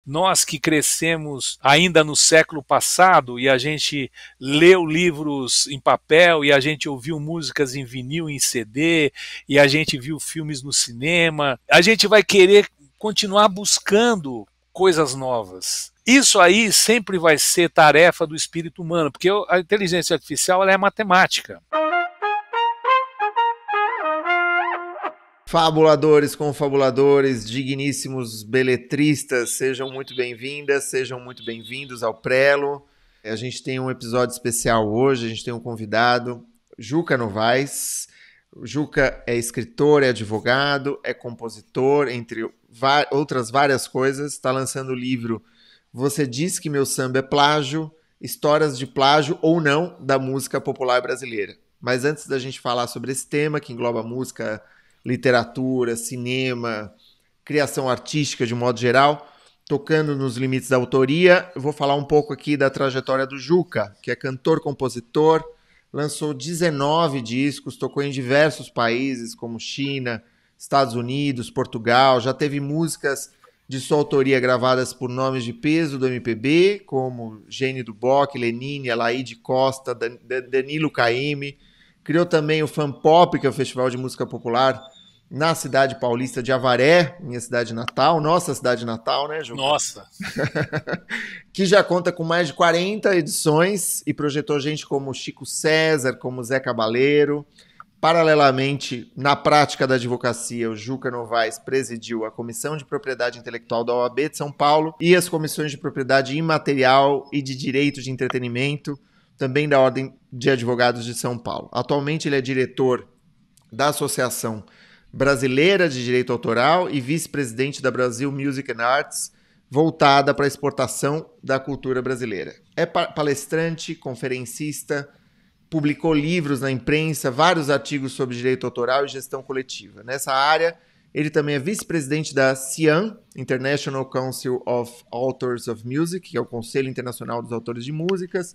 nós que crescemos ainda no século passado e a gente leu livros em papel e a gente ouviu músicas em vinil, em CD, e a gente viu filmes no cinema, a gente vai querer continuar buscando coisas novas. Isso aí sempre vai ser tarefa do espírito humano, porque a inteligência artificial ela é matemática. Fabuladores, confabuladores, digníssimos beletristas, sejam muito bem-vindas, sejam muito bem-vindos ao Prelo. A gente tem um episódio especial hoje, a gente tem um convidado, Juca Novaes. O Juca é escritor, é advogado, é compositor, entre outras várias coisas. Está lançando o livro Você Diz Que Meu Samba é Plágio, Histórias de Plágio ou Não da Música Popular Brasileira. Mas antes da gente falar sobre esse tema, que engloba música, literatura, cinema, criação artística de modo geral, tocando nos limites da autoria, eu vou falar um pouco aqui da trajetória do Juca, que é cantor, compositor, lançou 19 discos, tocou em diversos países como China, Estados Unidos, Portugal, já teve músicas de sua autoria gravadas por nomes de peso do MPB, como Gene do Boc, Lenine, Alaide Costa, Danilo Caymmi. Criou também o Fan Pop, que é o Festival de Música Popular na cidade paulista de Avaré, minha cidade natal, nossa cidade natal, né, Juca? Nossa! Que já conta com mais de 40 edições e projetou gente como Chico César, como Zé Cabaleiro. Paralelamente, na prática da advocacia, o Juca Novaes presidiu a Comissão de Propriedade Intelectual da OAB de São Paulo e as comissões de propriedade imaterial e de direito de entretenimento, também da Ordem de Advogados de São Paulo. Atualmente ele é diretor da Associação Brasileira de Direito Autoral e vice-presidente da Brasil Music and Arts, voltada para a exportação da cultura brasileira. É palestrante, conferencista, publicou livros na imprensa, vários artigos sobre direito autoral e gestão coletiva. Nessa área, ele também é vice-presidente da CIAM, International Council of Authors of Music, que é o Conselho Internacional dos Autores de Músicas,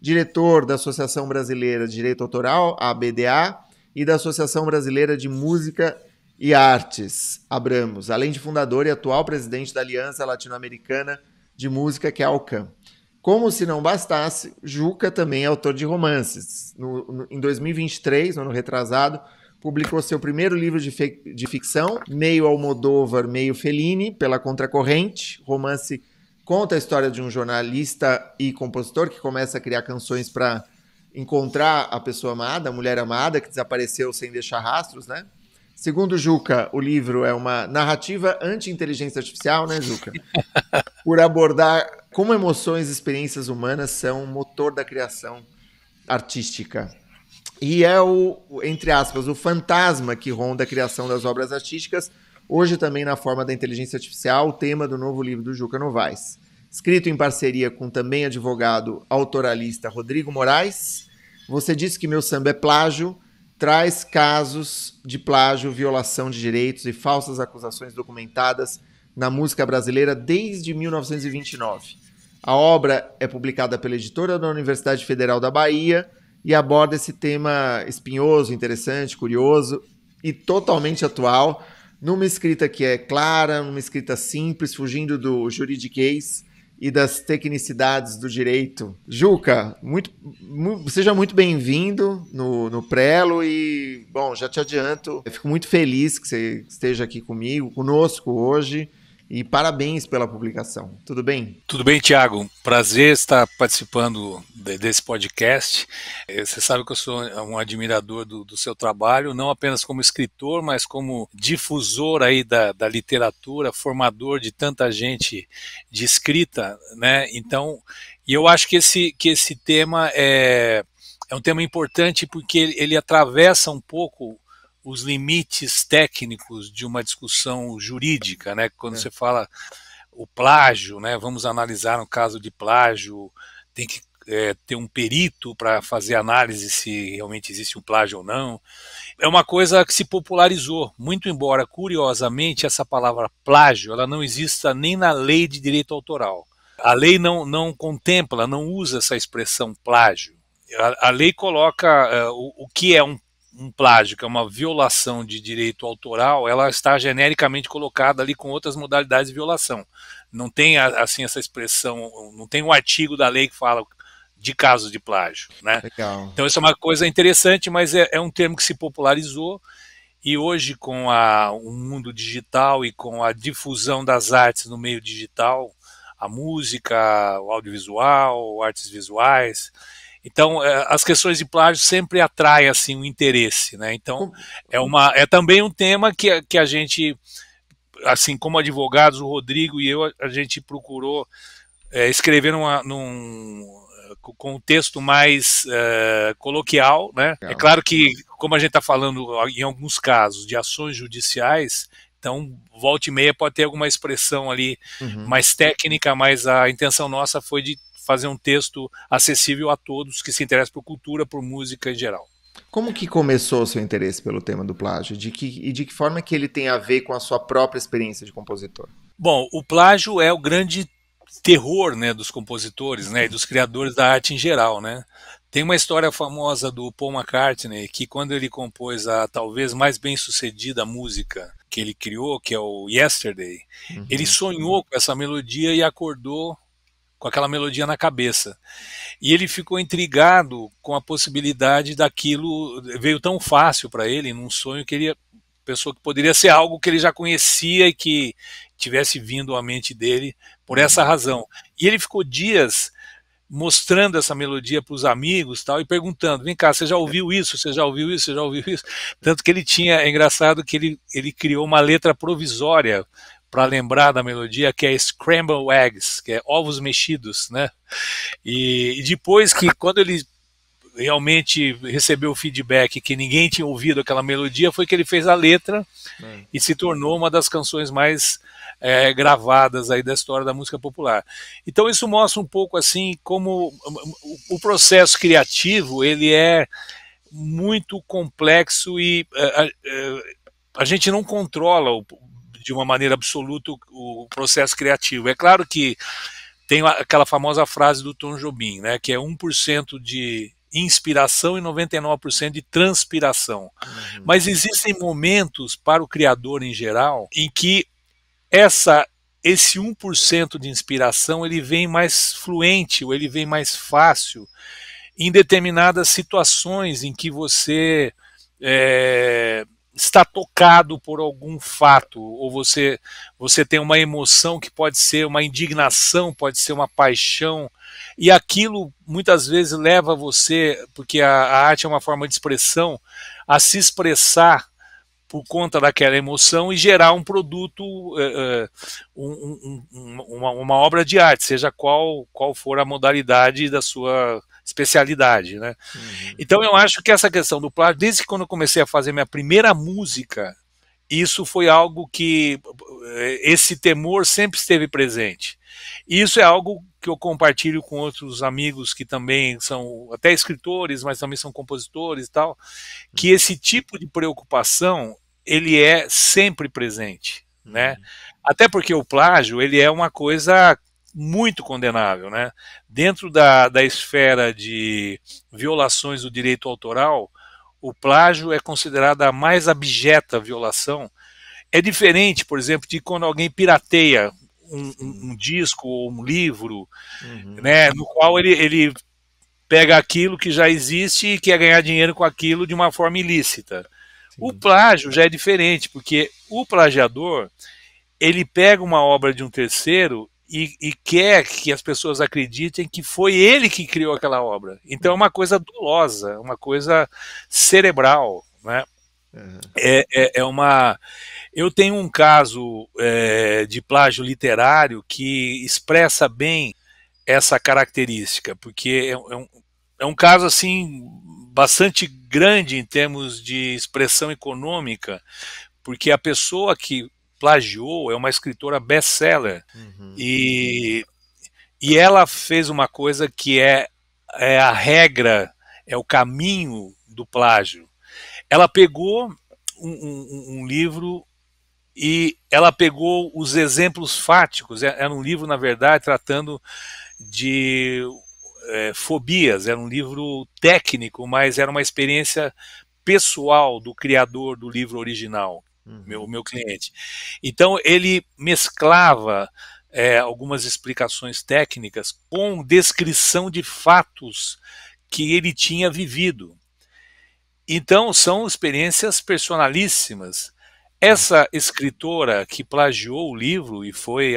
diretor da Associação Brasileira de Direito Autoral, a ABDA, e da Associação Brasileira de Música e Artes, Abramos, além de fundador e atual presidente da Aliança Latino-Americana de Música, que é a ALCAM. Como se não bastasse, Juca também é autor de romances. Em 2023, no ano retrasado, publicou seu primeiro livro de ficção, meio Almodóvar, meio Fellini, pela Contracorrente. O romance conta a história de um jornalista e compositor que começa a criar canções para encontrar a pessoa amada, a mulher amada, que desapareceu sem deixar rastros, né? Segundo Juca, o livro é uma narrativa anti-inteligência artificial, né, Juca? Por abordar como emoções e experiências humanas são o motor da criação artística. E é entre aspas, o fantasma que ronda a criação das obras artísticas, hoje também na forma da inteligência artificial, o tema do novo livro do Juca Novaes. Escrito em parceria com também advogado autoralista Rodrigo Moraes, Você Disse Que Meu Samba é Plágio, traz casos de plágio, violação de direitos e falsas acusações documentadas na música brasileira desde 1929. A obra é publicada pela editora da Universidade Federal da Bahia e aborda esse tema espinhoso, interessante, curioso e totalmente atual, numa escrita que é clara, numa escrita simples, fugindo do juridiquês e das tecnicidades do direito. Juca, seja muito bem-vindo no Prelo e, bom, já te adianto, eu fico muito feliz que você esteja aqui conosco hoje e parabéns pela publicação. Tudo bem? Tudo bem, Thiago. Prazer estar participando desse podcast. Você sabe que eu sou um admirador do seu trabalho, não apenas como escritor, mas como difusor aí da literatura, formador de tanta gente de escrita, né? Então, e eu acho que esse tema é um tema importante porque ele atravessa um pouco os limites técnicos de uma discussão jurídica, né? Quando você fala o plágio, né? Vamos analisar um caso de plágio, tem que ter um perito para fazer análise se realmente existe um plágio ou não. É uma coisa que se popularizou, muito embora, curiosamente, essa palavra plágio ela não exista nem na lei de direito autoral. A lei não contempla, não usa essa expressão plágio. A lei coloca o que é um plágio, que é uma violação de direito autoral, ela está genericamente colocada ali com outras modalidades de violação. Não tem assim essa expressão, não tem um artigo da lei que fala de casos de plágio, né? Legal. Então isso é uma coisa interessante, mas é um termo que se popularizou e hoje com o mundo digital e com a difusão das artes no meio digital, a música, o audiovisual, artes visuais, então as questões de plágio sempre atraem assim um interesse, né? Então é também um tema que a gente, assim como advogados, o Rodrigo e eu, a gente procurou escrever com um texto mais coloquial, né? É claro que, como a gente está falando em alguns casos de ações judiciais, então volta e meia pode ter alguma expressão ali mais técnica, mas a intenção nossa foi de fazer um texto acessível a todos que se interessam por cultura, por música em geral. Como que começou o seu interesse pelo tema do plágio? De que forma que ele tem a ver com a sua própria experiência de compositor? Bom, o plágio é o grande terror, né, dos compositores, né, e dos criadores da arte em geral, né? Tem uma história famosa do Paul McCartney que quando ele compôs a talvez mais bem-sucedida música que ele criou, que é o Yesterday, ele sonhou com essa melodia e acordou com aquela melodia na cabeça. E ele ficou intrigado com a possibilidade daquilo, veio tão fácil para ele, num sonho que ele pensou que poderia ser algo que ele já conhecia e que tivesse vindo à mente dele por essa razão. E ele ficou dias mostrando essa melodia para os amigos tal, e perguntando, vem cá, você já ouviu isso? Você já ouviu isso? Você já ouviu isso? Tanto que ele tinha, é engraçado que ele criou uma letra provisória para lembrar da melodia, que é Scrambled Eggs, que é ovos mexidos, né? E depois que, quando ele realmente recebeu o feedback que ninguém tinha ouvido aquela melodia, foi que ele fez a letra e se tornou uma das canções mais gravadas aí da história da música popular. Então isso mostra um pouco assim como o processo criativo ele é muito complexo e a gente não controla de uma maneira absoluta o processo criativo. É claro que tem aquela famosa frase do Tom Jobim, né, que é 1% de inspiração e 99% de transpiração. Mas existem momentos para o criador em geral em que esse 1% de inspiração ele vem mais fluente, ou ele vem mais fácil em determinadas situações em que você está tocado por algum fato, ou você tem uma emoção que pode ser uma indignação, pode ser uma paixão, e aquilo muitas vezes leva você, porque a arte é uma forma de expressão, a se expressar por conta daquela emoção e gerar um produto, uma obra de arte, seja qual for a modalidade da sua especialidade, né? Então eu acho que essa questão do plágio, desde quando eu comecei a fazer minha primeira música, isso foi algo que esse temor sempre esteve presente. E isso é algo que eu compartilho com outros amigos que também são até escritores, mas também são compositores e tal, que esse tipo de preocupação ele é sempre presente, né? Até porque o plágio ele é uma coisa muito condenável, né? Dentro da esfera de violações do direito autoral, o plágio é considerada a mais abjeta violação. É diferente, por exemplo, de quando alguém pirateia um disco ou um livro, né, no qual ele pega aquilo que já existe e quer ganhar dinheiro com aquilo de uma forma ilícita. O plágio já é diferente, porque o plagiador ele pega uma obra de um terceiro e quer que as pessoas acreditem que foi ele que criou aquela obra. Então é uma coisa dolosa, uma coisa cerebral, né? Eu tenho um caso de plágio literário que expressa bem essa característica, porque é um caso assim bastante grande em termos de expressão econômica, porque a pessoa que plagiou é uma escritora best-seller e ela fez uma coisa que é a regra, é o caminho do plágio. Ela pegou um livro e ela pegou os exemplos fáticos. Era um livro, na verdade, tratando de fobias. Era um livro técnico, mas era uma experiência pessoal do criador do livro original, meu cliente. Então ele mesclava algumas explicações técnicas com descrição de fatos que ele tinha vivido. Então, são experiências personalíssimas. Essa escritora que plagiou o livro e foi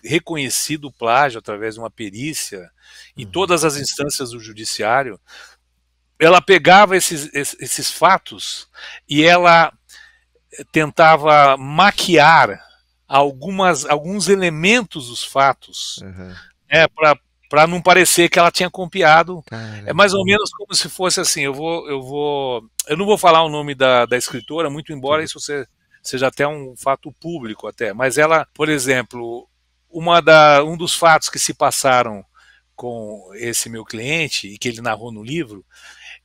reconhecido o plágio através de uma perícia em todas as instâncias do judiciário, ela pegava esses fatos e ela tentava maquiar alguns elementos dos fatos, né, para não parecer que ela tinha copiado. Caramba. É mais ou menos como se fosse assim, eu não vou falar o nome da escritora, muito embora isso seja até um fato público até, mas ela, por exemplo, um dos fatos que se passaram com esse meu cliente e que ele narrou no livro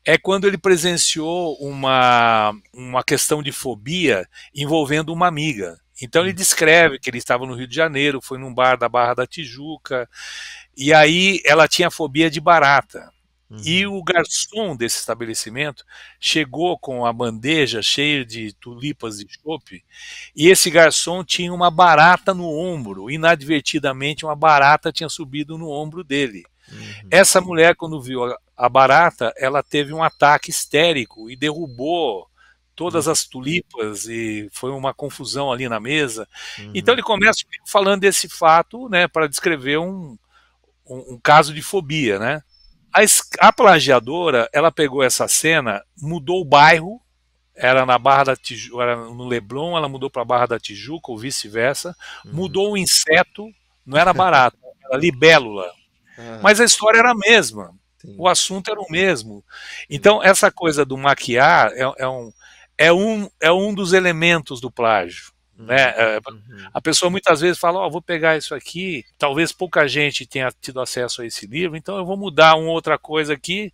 é quando ele presenciou uma questão de fobia envolvendo uma amiga. Então ele descreve que ele estava no Rio de Janeiro, foi num bar da Barra da Tijuca, e aí ela tinha fobia de barata. E o garçom desse estabelecimento chegou com a bandeja cheia de tulipas de chope, e esse garçom tinha uma barata no ombro. Inadvertidamente, uma barata tinha subido no ombro dele. Essa mulher, quando viu a barata, ela teve um ataque histérico e derrubou todas as tulipas e foi uma confusão ali na mesa. Então ele começa falando desse fato, né, para descrever um caso de fobia, né? A plagiadora, ela pegou essa cena, mudou o bairro, era na Barra da Tijuca, era no Leblon, ela mudou para a Barra da Tijuca ou vice-versa, mudou o inseto, não era barata, era libélula. Mas a história era a mesma, o assunto era o mesmo. Então essa coisa do maquiar é um dos elementos do plágio. Né? A pessoa muitas vezes fala, vou pegar isso aqui, talvez pouca gente tenha tido acesso a esse livro, então eu vou mudar uma outra coisa aqui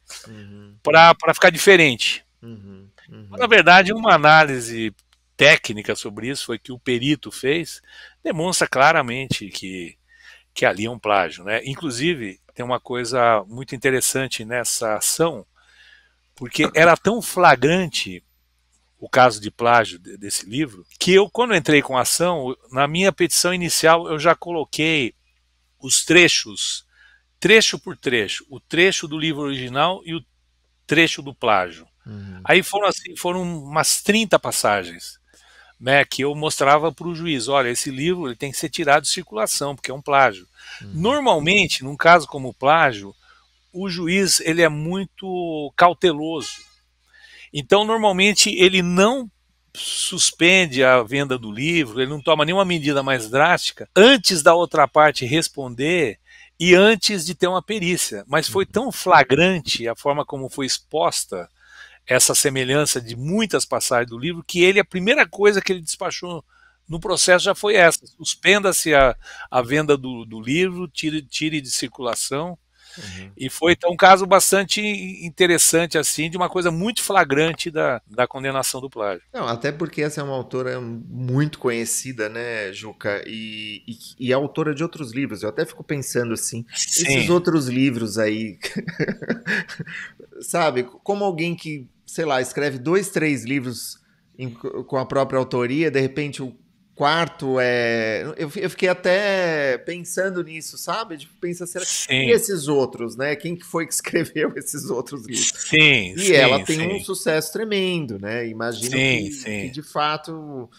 para ficar diferente. Na verdade, uma análise técnica sobre isso foi que o perito fez, demonstra claramente que ali é um plágio, né? Inclusive, tem uma coisa muito interessante nessa ação, porque era tão flagrante o caso de plágio desse livro, que eu, quando entrei com a ação, na minha petição inicial, eu já coloquei os trechos, trecho por trecho, o trecho do livro original e o trecho do plágio. Aí foram umas 30 passagens, né, que eu mostrava para o juiz, olha, esse livro ele tem que ser tirado de circulação, porque é um plágio. Normalmente, num caso como o plágio, o juiz ele é muito cauteloso. Então, normalmente, ele não suspende a venda do livro, ele não toma nenhuma medida mais drástica antes da outra parte responder e antes de ter uma perícia. Mas foi tão flagrante a forma como foi exposta essa semelhança de muitas passagens do livro que a primeira coisa que ele despachou no processo já foi essa: suspenda-se a venda do livro, tire de circulação. E foi então um caso bastante interessante, assim, de uma coisa muito flagrante da condenação do plágio. Não, até porque essa é uma autora muito conhecida, né, Juca? E é autora de outros livros. Eu até fico pensando assim, esses outros livros aí, sabe? Como alguém que, sei lá, escreve 2, 3 livros com a própria autoria, de repente o quarto eu fiquei até pensando nisso, sabe? Tipo, pensa, será e esses outros, né? Quem que foi que escreveu esses outros livros? E ela tem um sucesso tremendo, né? Imagino que de fato...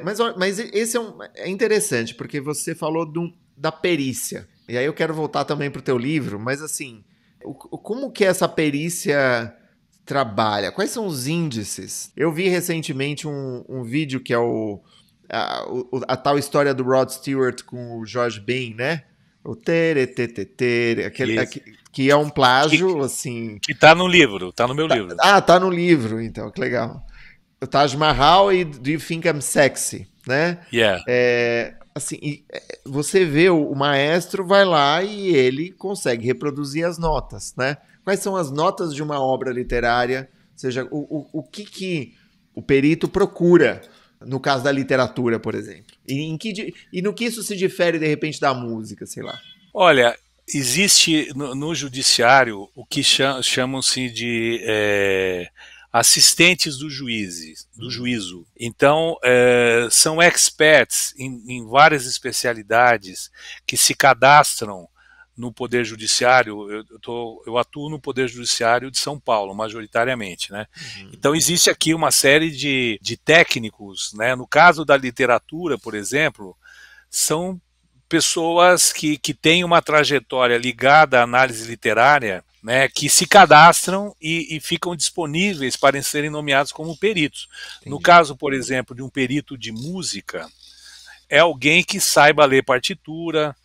mas esse é interessante, porque você falou da perícia. E aí eu quero voltar também para o teu livro, mas assim, como que essa perícia trabalha? Quais são os índices? Eu vi recentemente um vídeo que é a tal história do Rod Stewart com o George Bain, né? O que é um plágio, assim... Que tá no livro, tá no meu livro. Tá no livro, então, que legal. O Taj Mahal e Do You Think I'm Sexy, né? Yeah. Assim, você vê o maestro vai lá e ele consegue reproduzir as notas, né? Quais são as notas de uma obra literária? Ou seja, o que o perito procura no caso da literatura, por exemplo? E no que isso se difere, de repente, da música, sei lá? Olha, existe no judiciário o que chamam-se de assistentes do juízo. Então, são experts em várias especialidades que se cadastram no Poder Judiciário. Eu atuo no Poder Judiciário de São Paulo, majoritariamente, né? Então, existe aqui uma série de técnicos, né? No caso da literatura, por exemplo, são pessoas que têm uma trajetória ligada à análise literária, né, que se cadastram e ficam disponíveis para serem nomeados como peritos. Entendi. No caso, por exemplo, de um perito de música, é alguém que saiba ler partitura,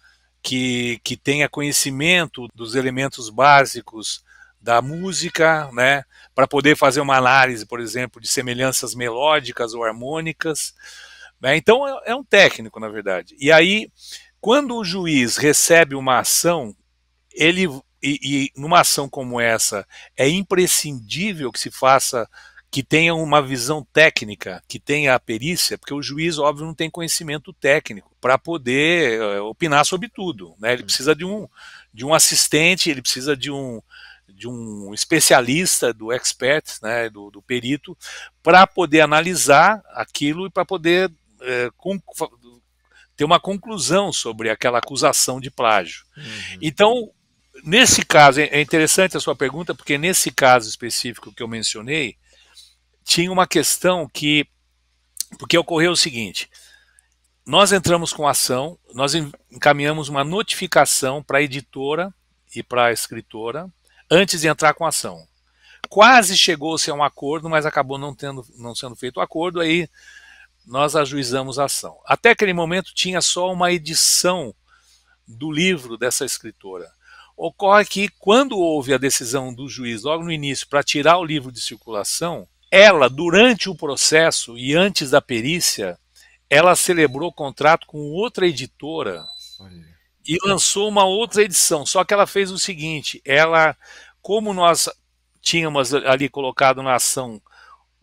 que tenha conhecimento dos elementos básicos da música, né, para poder fazer uma análise, por exemplo, de semelhanças melódicas ou harmônicas. Né? Então, é um técnico, na verdade. E aí, quando o juiz recebe uma ação, e numa ação como essa, é imprescindível que se faça, que tenha uma visão técnica, que tenha a perícia, porque o juiz, óbvio, não tem conhecimento técnico para poder opinar sobre tudo. Né? Ele precisa de um assistente, ele precisa de um especialista, do expert, né, do perito, para poder analisar aquilo e para poder ter uma conclusão sobre aquela acusação de plágio. Então, nesse caso, é interessante a sua pergunta, porque nesse caso específico que eu mencionei, tinha uma questão porque ocorreu o seguinte: nós entramos com a ação, nós encaminhamos uma notificação para a editora e para a escritora antes de entrar com a ação. Quase chegou-se a um acordo, mas acabou não sendo feito o acordo, aí nós ajuizamos a ação. Até aquele momento tinha só uma edição do livro dessa escritora. Ocorre que, quando houve a decisão do juiz, logo no início, para tirar o livro de circulação, ela, durante o processo e antes da perícia, ela celebrou contrato com outra editora e lançou uma outra edição. Só que ela fez o seguinte: como nós tínhamos ali colocado na ação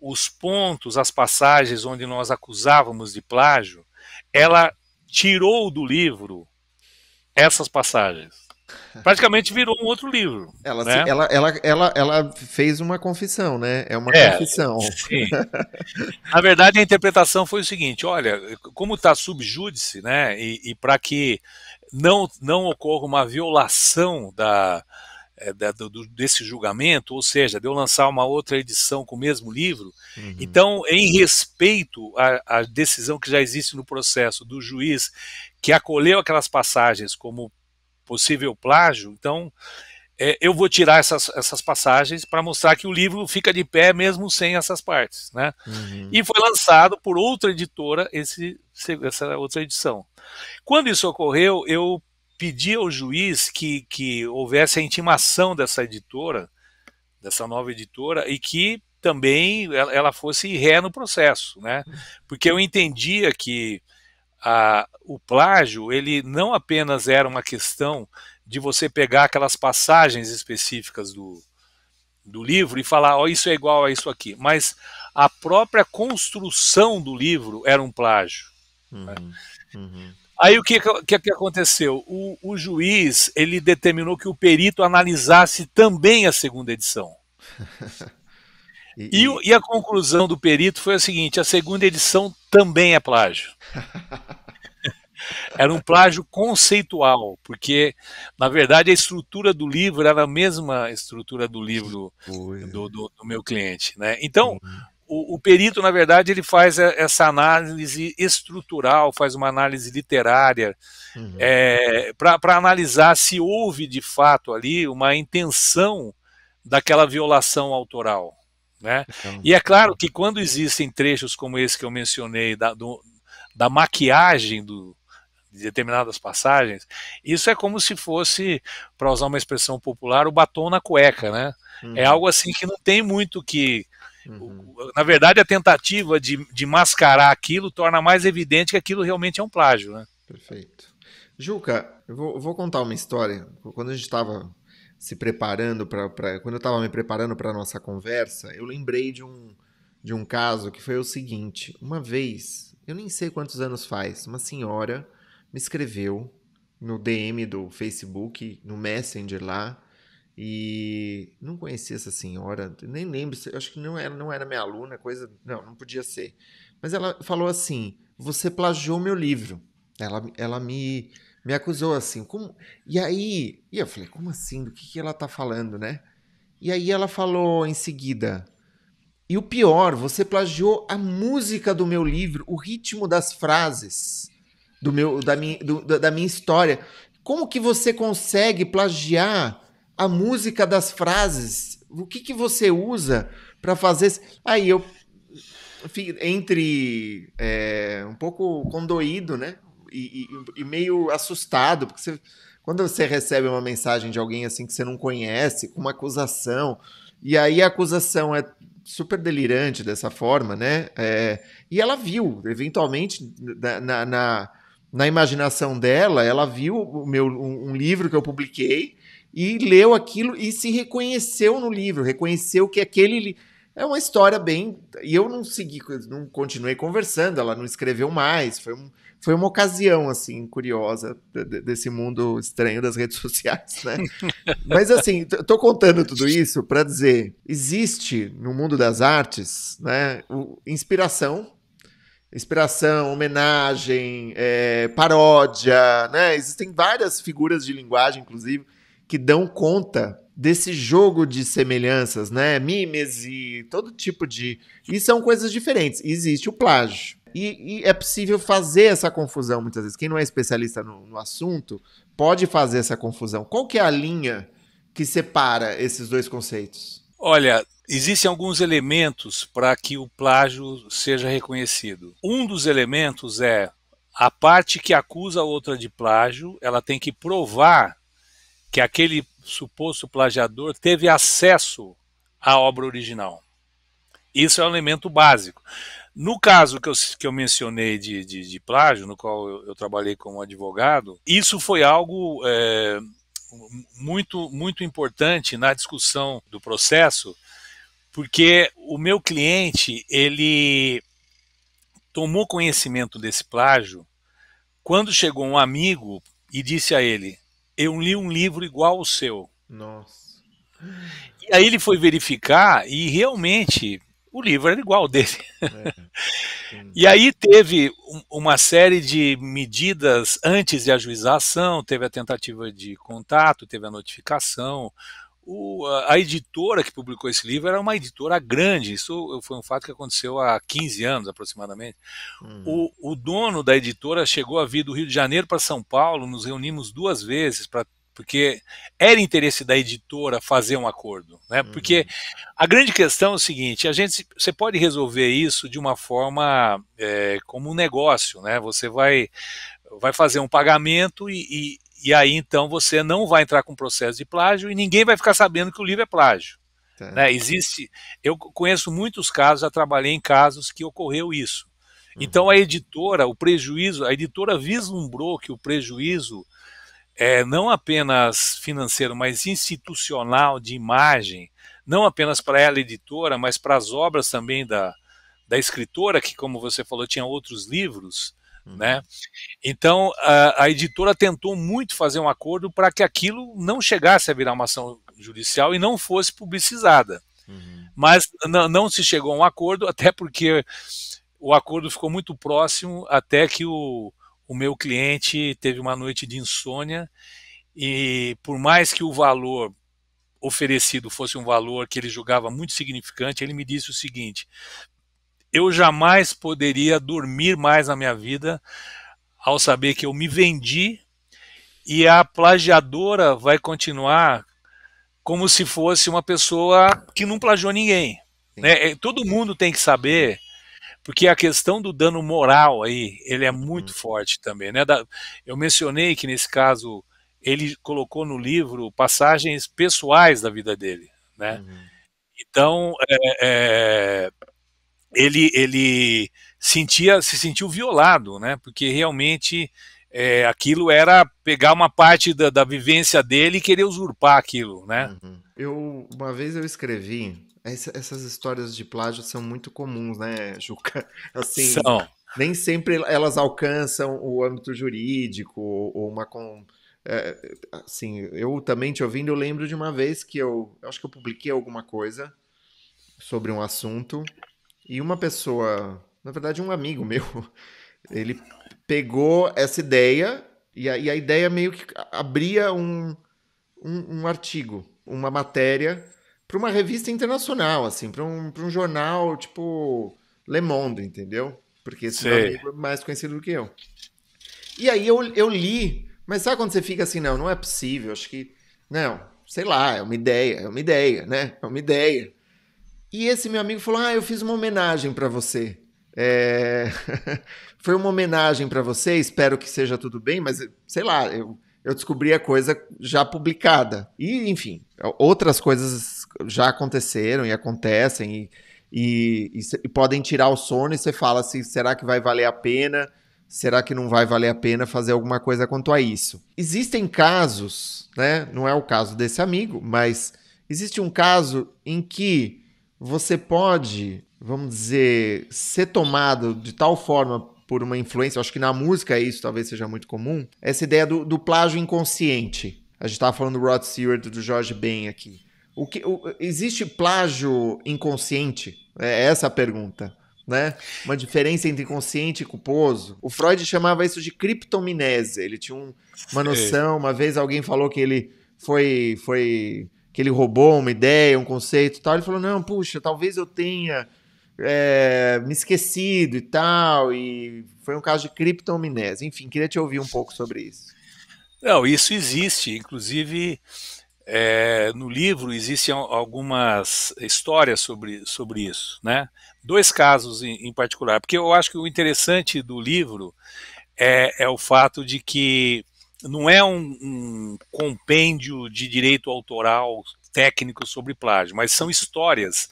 os pontos, as passagens onde nós acusávamos de plágio, ela tirou do livro essas passagens. Praticamente virou um outro livro. Né? Ela fez uma confissão, né? É uma confissão. Sim. Na verdade, a interpretação foi o seguinte: olha, como está sub júdice, né? E para que não ocorra uma violação desse julgamento, ou seja, de eu lançar uma outra edição com o mesmo livro, então, em respeito à decisão que já existe no processo do juiz, que acolheu aquelas passagens como possível plágio, então eu vou tirar essas passagens para mostrar que o livro fica de pé mesmo sem essas partes. Né? E foi lançado por outra editora essa outra edição. Quando isso ocorreu, eu pedi ao juiz que houvesse a intimação dessa editora, dessa nova editora, e que também ela fosse ré no processo, né? Porque eu entendia que o plágio, ele não apenas era uma questão de você pegar aquelas passagens específicas do livro e falar, ó, isso é igual a isso aqui, mas a própria construção do livro era um plágio. Né? Aí o que aconteceu? O juiz, ele determinou que o perito analisasse também a segunda edição. E a conclusão do perito foi a seguinte: a segunda edição também é plágio. Era um plágio conceitual, porque, na verdade, a estrutura do livro era a mesma estrutura do livro do meu cliente. Né? Então, o perito, na verdade, ele faz essa análise estrutural, faz uma análise literária, para analisar se houve, de fato, ali uma intenção daquela violação autoral. Né? E é claro que, quando existem trechos como esse que eu mencionei, da maquiagem de determinadas passagens, isso é como se fosse, para usar uma expressão popular, o batom na cueca. Né? É algo assim que não tem muito que... Na verdade, a tentativa de mascarar aquilo torna mais evidente que aquilo realmente é um plágio. Né? Perfeito. Juca, eu vou contar uma história. Quando a gente estava se preparando quando eu estava me preparando para a nossa conversa, eu lembrei de um caso que foi o seguinte: uma vez, eu nem sei quantos anos faz, uma senhora me escreveu no DM do Facebook, no Messenger lá, E não conhecia essa senhora, nem lembro, acho que não era minha aluna, coisa. Não podia ser. Mas ela falou assim: você plagiou meu livro. Ela me acusou assim. Como? E eu falei: como assim? Do que ela tá falando, né? E aí ela falou em seguida: e o pior, você plagiou a música do meu livro, o ritmo das frases da minha história. Como que você consegue plagiar a música das frases? O que você usa para fazer? Aí eu, entre um pouco condoído, né? E meio assustado, porque quando você recebe uma mensagem de alguém assim que você não conhece, com uma acusação, e aí a acusação é super delirante dessa forma, né? E ela viu, eventualmente, na imaginação dela, ela viu um livro que eu publiquei e leu aquilo e se reconheceu no livro, reconheceu que aquele é uma história bem. E eu não continuei conversando, ela não escreveu mais. Foi uma ocasião, assim, curiosa desse mundo estranho das redes sociais, né? Mas, assim, tô contando tudo isso para dizer: existe no mundo das artes, né, inspiração, homenagem, paródia, né? Existem várias figuras de linguagem, inclusive, que dão conta desse jogo de semelhanças, né? Mimese, todo tipo de. E são coisas diferentes. Existe o plágio. E é possível fazer essa confusão muitas vezes. Quem não é especialista no assunto pode fazer essa confusão. Qual que é a linha que separa esses dois conceitos? Olha, existem alguns elementos para que o plágio seja reconhecido. Um dos elementos é a parte que acusa a outra de plágio, ela tem que provar que aquele suposto plagiador teve acesso à obra original. Isso é um elemento básico. No caso que eu mencionei de plágio, no qual eu trabalhei como advogado, isso foi algo muito importante na discussão do processo, porque o meu cliente, ele tomou conhecimento desse plágio quando chegou um amigo e disse a ele: eu li um livro igual ao seu. Nossa. E aí ele foi verificar e realmente o livro era igual ao dele. E aí teve uma série de medidas antes de ajuizar a ação, teve a tentativa de contato, teve a notificação. A editora que publicou esse livro era uma editora grande, isso foi um fato que aconteceu há 15 anos aproximadamente. O dono da editora chegou a vir do Rio de Janeiro para São Paulo, nos reunimos 2 vezes, porque era interesse da editora fazer um acordo, né? Porque a grande questão é o seguinte: você pode resolver isso de uma forma como um negócio, né? Você vai fazer um pagamento e aí então você não vai entrar com processo de plágio e ninguém vai ficar sabendo que o livro é plágio. Né? Eu conheço muitos casos, já trabalhei em casos que ocorreu isso. Então a editora vislumbrou que o prejuízo não apenas financeiro, mas institucional, de imagem, não apenas para ela, editora, mas para as obras também da escritora, que, como você falou, tinha outros livros, né? Então, a editora tentou muito fazer um acordo para que aquilo não chegasse a virar uma ação judicial e não fosse publicizada. Mas não se chegou a um acordo, até porque o acordo ficou muito próximo, até que o meu cliente teve uma noite de insônia e, por mais que o valor oferecido fosse um valor que ele julgava muito significante, ele me disse o seguinte: eu jamais poderia dormir mais na minha vida ao saber que eu me vendi e a plagiadora vai continuar como se fosse uma pessoa que não plagiou ninguém. Né? Todo mundo tem que saber, porque a questão do dano moral aí, ele é muito forte também. Né? Eu mencionei que nesse caso ele colocou no livro passagens pessoais da vida dele. Né? Então, ele se sentiu violado, né? Porque realmente aquilo era pegar uma parte da vivência dele e querer usurpar aquilo, né? Uma vez eu escrevi. Essas histórias de plágio são muito comuns, né, Juca? Assim, São. nem sempre elas alcançam o âmbito jurídico ou Assim, eu também te ouvindo, eu lembro de uma vez que eu acho que eu publiquei alguma coisa sobre um assunto e uma pessoa, na verdade um amigo meu, ele pegou essa ideia e a ideia meio que abria um artigo, uma matéria para uma revista internacional, assim, para um jornal tipo Le Monde, entendeu? Porque esse meu Sei. amigo é mais conhecido do que eu. E aí eu li, mas sabe quando você fica assim, não, não é possível, acho que, não, sei lá, é uma ideia, né? É uma ideia. E esse meu amigo falou, eu fiz uma homenagem para você. É... Foi uma homenagem para você, espero que seja tudo bem, mas sei lá, eu descobri a coisa já publicada. E, enfim, outras coisas já aconteceram e acontecem e podem tirar o sono e você fala assim, será que vai valer a pena? Será que não vai valer a pena fazer alguma coisa quanto a isso? Existem casos, né? Não é o caso desse amigo, mas existe um caso em que você pode, vamos dizer, ser tomado de tal forma por uma influência, acho que na música isso talvez seja muito comum, essa ideia do plágio inconsciente. A gente estava falando do Rod Stewart, do Jorge Ben aqui. Existe plágio inconsciente? É essa a pergunta. Né? Uma diferença entre consciente e culposo. O Freud chamava isso de criptominese. Ele tinha uma Sei. noção. Uma vez alguém falou que ele que ele roubou uma ideia, um conceito e tal. Ele falou: não, puxa, talvez eu tenha me esquecido e tal. E foi um caso de criptominese. Enfim, queria te ouvir um pouco sobre isso. Não, isso existe, inclusive no livro existem algumas histórias sobre isso, né? Dois casos em particular, porque eu acho que o interessante do livro é o fato de que não é um compêndio de direito autoral técnico sobre plágio, mas são histórias.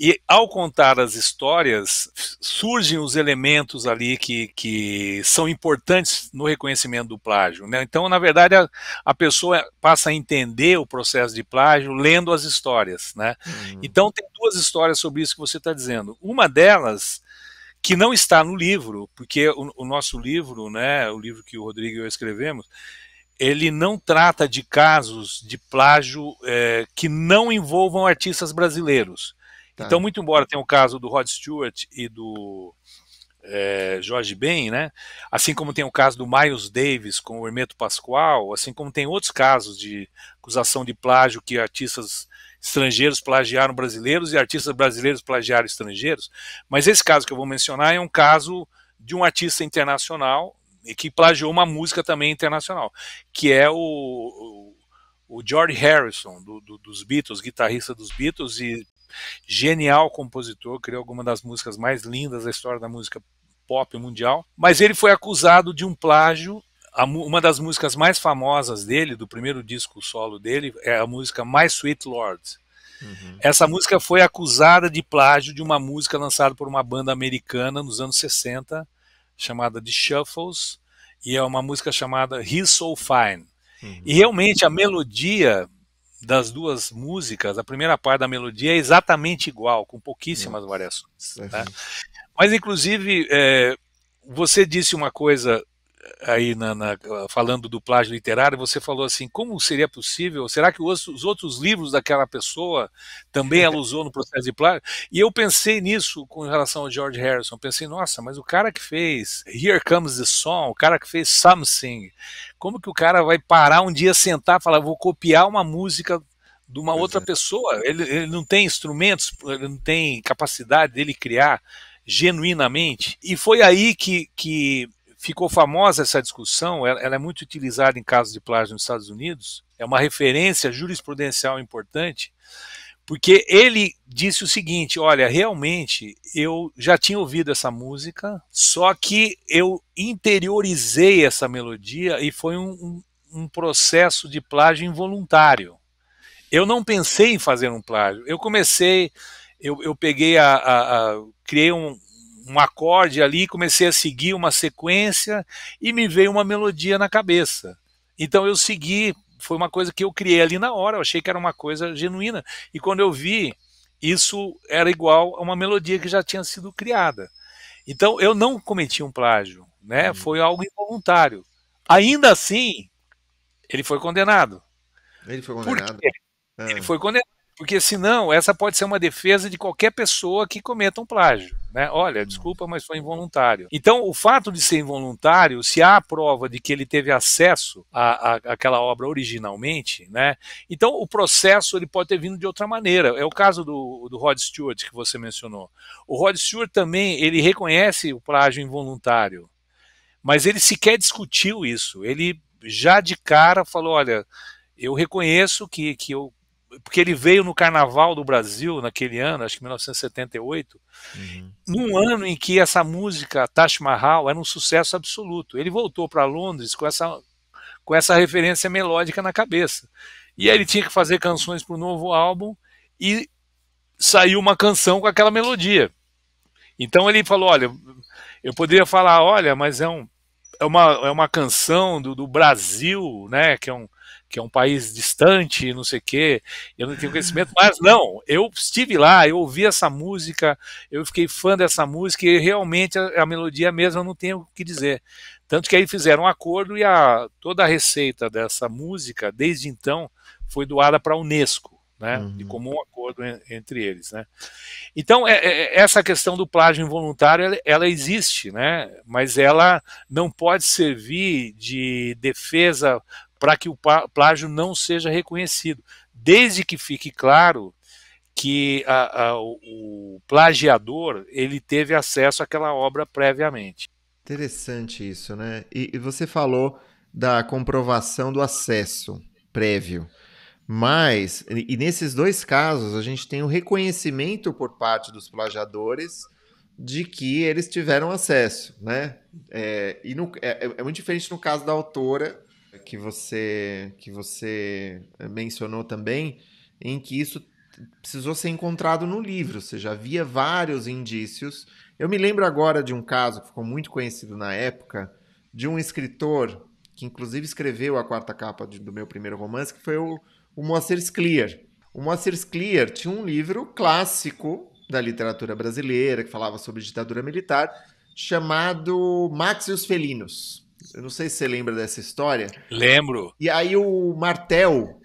E ao contar as histórias, surgem os elementos ali que são importantes no reconhecimento do plágio, né? Então, na verdade, a pessoa passa a entender o processo de plágio lendo as histórias, né? Uhum. Então, tem duas histórias sobre isso que você está dizendo. Uma delas que não está no livro, porque o nosso livro, né, o livro que o Rodrigo e eu escrevemos, ele não trata de casos de plágio que não envolvam artistas brasileiros. Então, Tá. muito embora tenha o caso do Rod Stewart e do Jorge Ben, né? Assim como tem o caso do Miles Davis com o Hermeto Pascoal, assim como tem outros casos de acusação de plágio que artistas estrangeiros plagiaram brasileiros e artistas brasileiros plagiaram estrangeiros, mas esse caso que eu vou mencionar é um caso de um artista internacional e que plagiou uma música também internacional, que é o George Harrison, dos Beatles, guitarrista dos Beatles e genial compositor, criou algumas das músicas mais lindas da história da música pop mundial, mas ele foi acusado de um plágio. Uma das músicas mais famosas dele, do primeiro disco solo dele, é a música My Sweet Lord. Uhum. Essa música foi acusada de plágio de uma música lançada por uma banda americana nos anos 60, chamada The Shuffles, e é uma música chamada He's So Fine. E Uhum. realmente a melodia das duas músicas, a primeira parte da melodia é exatamente igual, com pouquíssimas Nossa. variações. Né? Uhum. Mas, inclusive, você disse uma coisa aí falando do plágio literário, você falou assim, como seria possível, será que os outros livros daquela pessoa também ela usou no processo de plágio? E eu pensei nisso com relação ao George Harrison, pensei, nossa, mas o cara que fez Here Comes the Song, o cara que fez Something, como que o cara vai parar um dia, sentar e falar, vou copiar uma música de uma Pois outra é. pessoa? Ele não tem instrumentos, ele não tem capacidade dele criar genuinamente. E foi aí que ficou famosa essa discussão, ela é muito utilizada em casos de plágio nos Estados Unidos, é uma referência jurisprudencial importante, porque ele disse o seguinte, olha, realmente eu já tinha ouvido essa música, só que eu interiorizei essa melodia e foi um processo de plágio involuntário. Eu não pensei em fazer um plágio, eu peguei criei um acorde ali, comecei a seguir uma sequência e me veio uma melodia na cabeça. Então eu segui, foi uma coisa que eu criei ali na hora, eu achei que era uma coisa genuína. E quando eu vi, isso era igual a uma melodia que já tinha sido criada. Então eu não cometi um plágio, né? Uhum. Foi algo involuntário. Ainda assim, Ele foi condenado. Ele foi Por condenado? quê? Ele Ah, foi condenado. Porque senão, essa pode ser uma defesa de qualquer pessoa que cometa um plágio. Né? Olha, desculpa, mas foi involuntário. Então, o fato de ser involuntário, se há a prova de que ele teve acesso àquela obra originalmente, né? Então o processo ele pode ter vindo de outra maneira. É o caso do Rod Stewart que você mencionou. O Rod Stewart também ele reconhece o plágio involuntário, mas ele sequer discutiu isso. Ele já de cara falou, olha, eu reconheço que eu... Porque ele veio no Carnaval do Brasil, naquele ano, acho que 1978, uhum. num ano em que essa música, Taj Mahal, era um sucesso absoluto. Ele voltou para Londres com essa referência melódica na cabeça. E aí ele tinha que fazer canções para o novo álbum e saiu uma canção com aquela melodia. Então ele falou, olha, eu poderia falar, olha, mas é uma canção do Brasil, né, que é um país distante, não sei o quê, eu não tenho conhecimento, mas não, eu estive lá, eu ouvi essa música, eu fiquei fã dessa música e realmente a melodia mesmo eu não tenho o que dizer. Tanto que aí fizeram um acordo e toda a receita dessa música, desde então, foi doada para a Unesco, né, de Uhum. comum acordo entre eles, né. Então, essa questão do plágio involuntário, ela existe, né? Mas ela não pode servir de defesa para que o plágio não seja reconhecido, desde que fique claro que o plagiador ele teve acesso àquela obra previamente. Interessante isso, né? E você falou da comprovação do acesso prévio. Mas, e nesses dois casos, a gente tem o reconhecimento por parte dos plagiadores de que eles tiveram acesso, né? É muito diferente no caso da autora que você mencionou também, em que isso precisou ser encontrado no livro, ou seja, havia vários indícios. Eu me lembro agora de um caso que ficou muito conhecido na época, de um escritor que inclusive escreveu a quarta capa do meu primeiro romance, que foi o Moacir Scliar. O Moacir Scliar tinha um livro clássico da literatura brasileira que falava sobre ditadura militar, chamado Max e os Felinos. Eu não sei se você lembra dessa história. Lembro. E aí o Martel,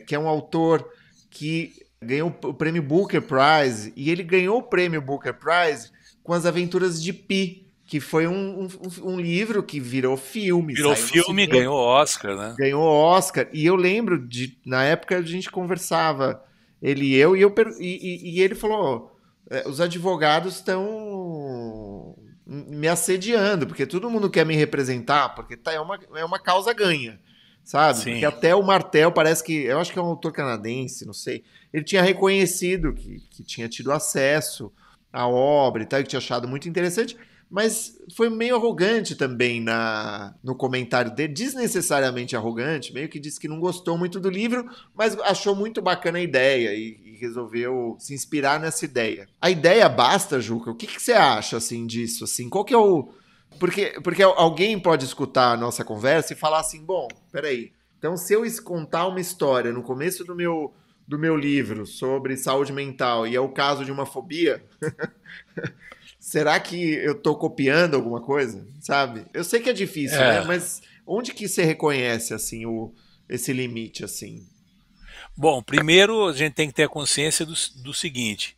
que é um autor que ganhou o prêmio Booker Prize, e ele ganhou o prêmio Booker Prize com As Aventuras de Pi, que foi um livro que virou filme, Virou saiu no filme, cinema, ganhou Oscar, né? ganhou Oscar. E eu lembro na época a gente conversava, ele e eu, e ele falou: os advogados estão me assediando, porque todo mundo quer me representar, porque é uma causa ganha, sabe? Porque Sim. até o Martel parece que, eu acho que é um autor canadense, não sei, ele tinha reconhecido que tinha tido acesso à obra e tal, que tinha achado muito interessante, mas foi meio arrogante também no comentário dele, desnecessariamente arrogante, meio que disse que não gostou muito do livro, mas achou muito bacana a ideia e resolveu se inspirar nessa ideia. A ideia basta, Juca? O que você acha assim disso? Assim, qual que é o... Porque alguém pode escutar a nossa conversa e falar assim, bom, peraí, então se eu contar uma história no começo do meu livro sobre saúde mental e é o caso de uma fobia, será que eu tô copiando alguma coisa, sabe? Eu sei que é difícil, né? É. Mas onde que você reconhece assim esse limite assim? Bom, primeiro a gente tem que ter a consciência do seguinte: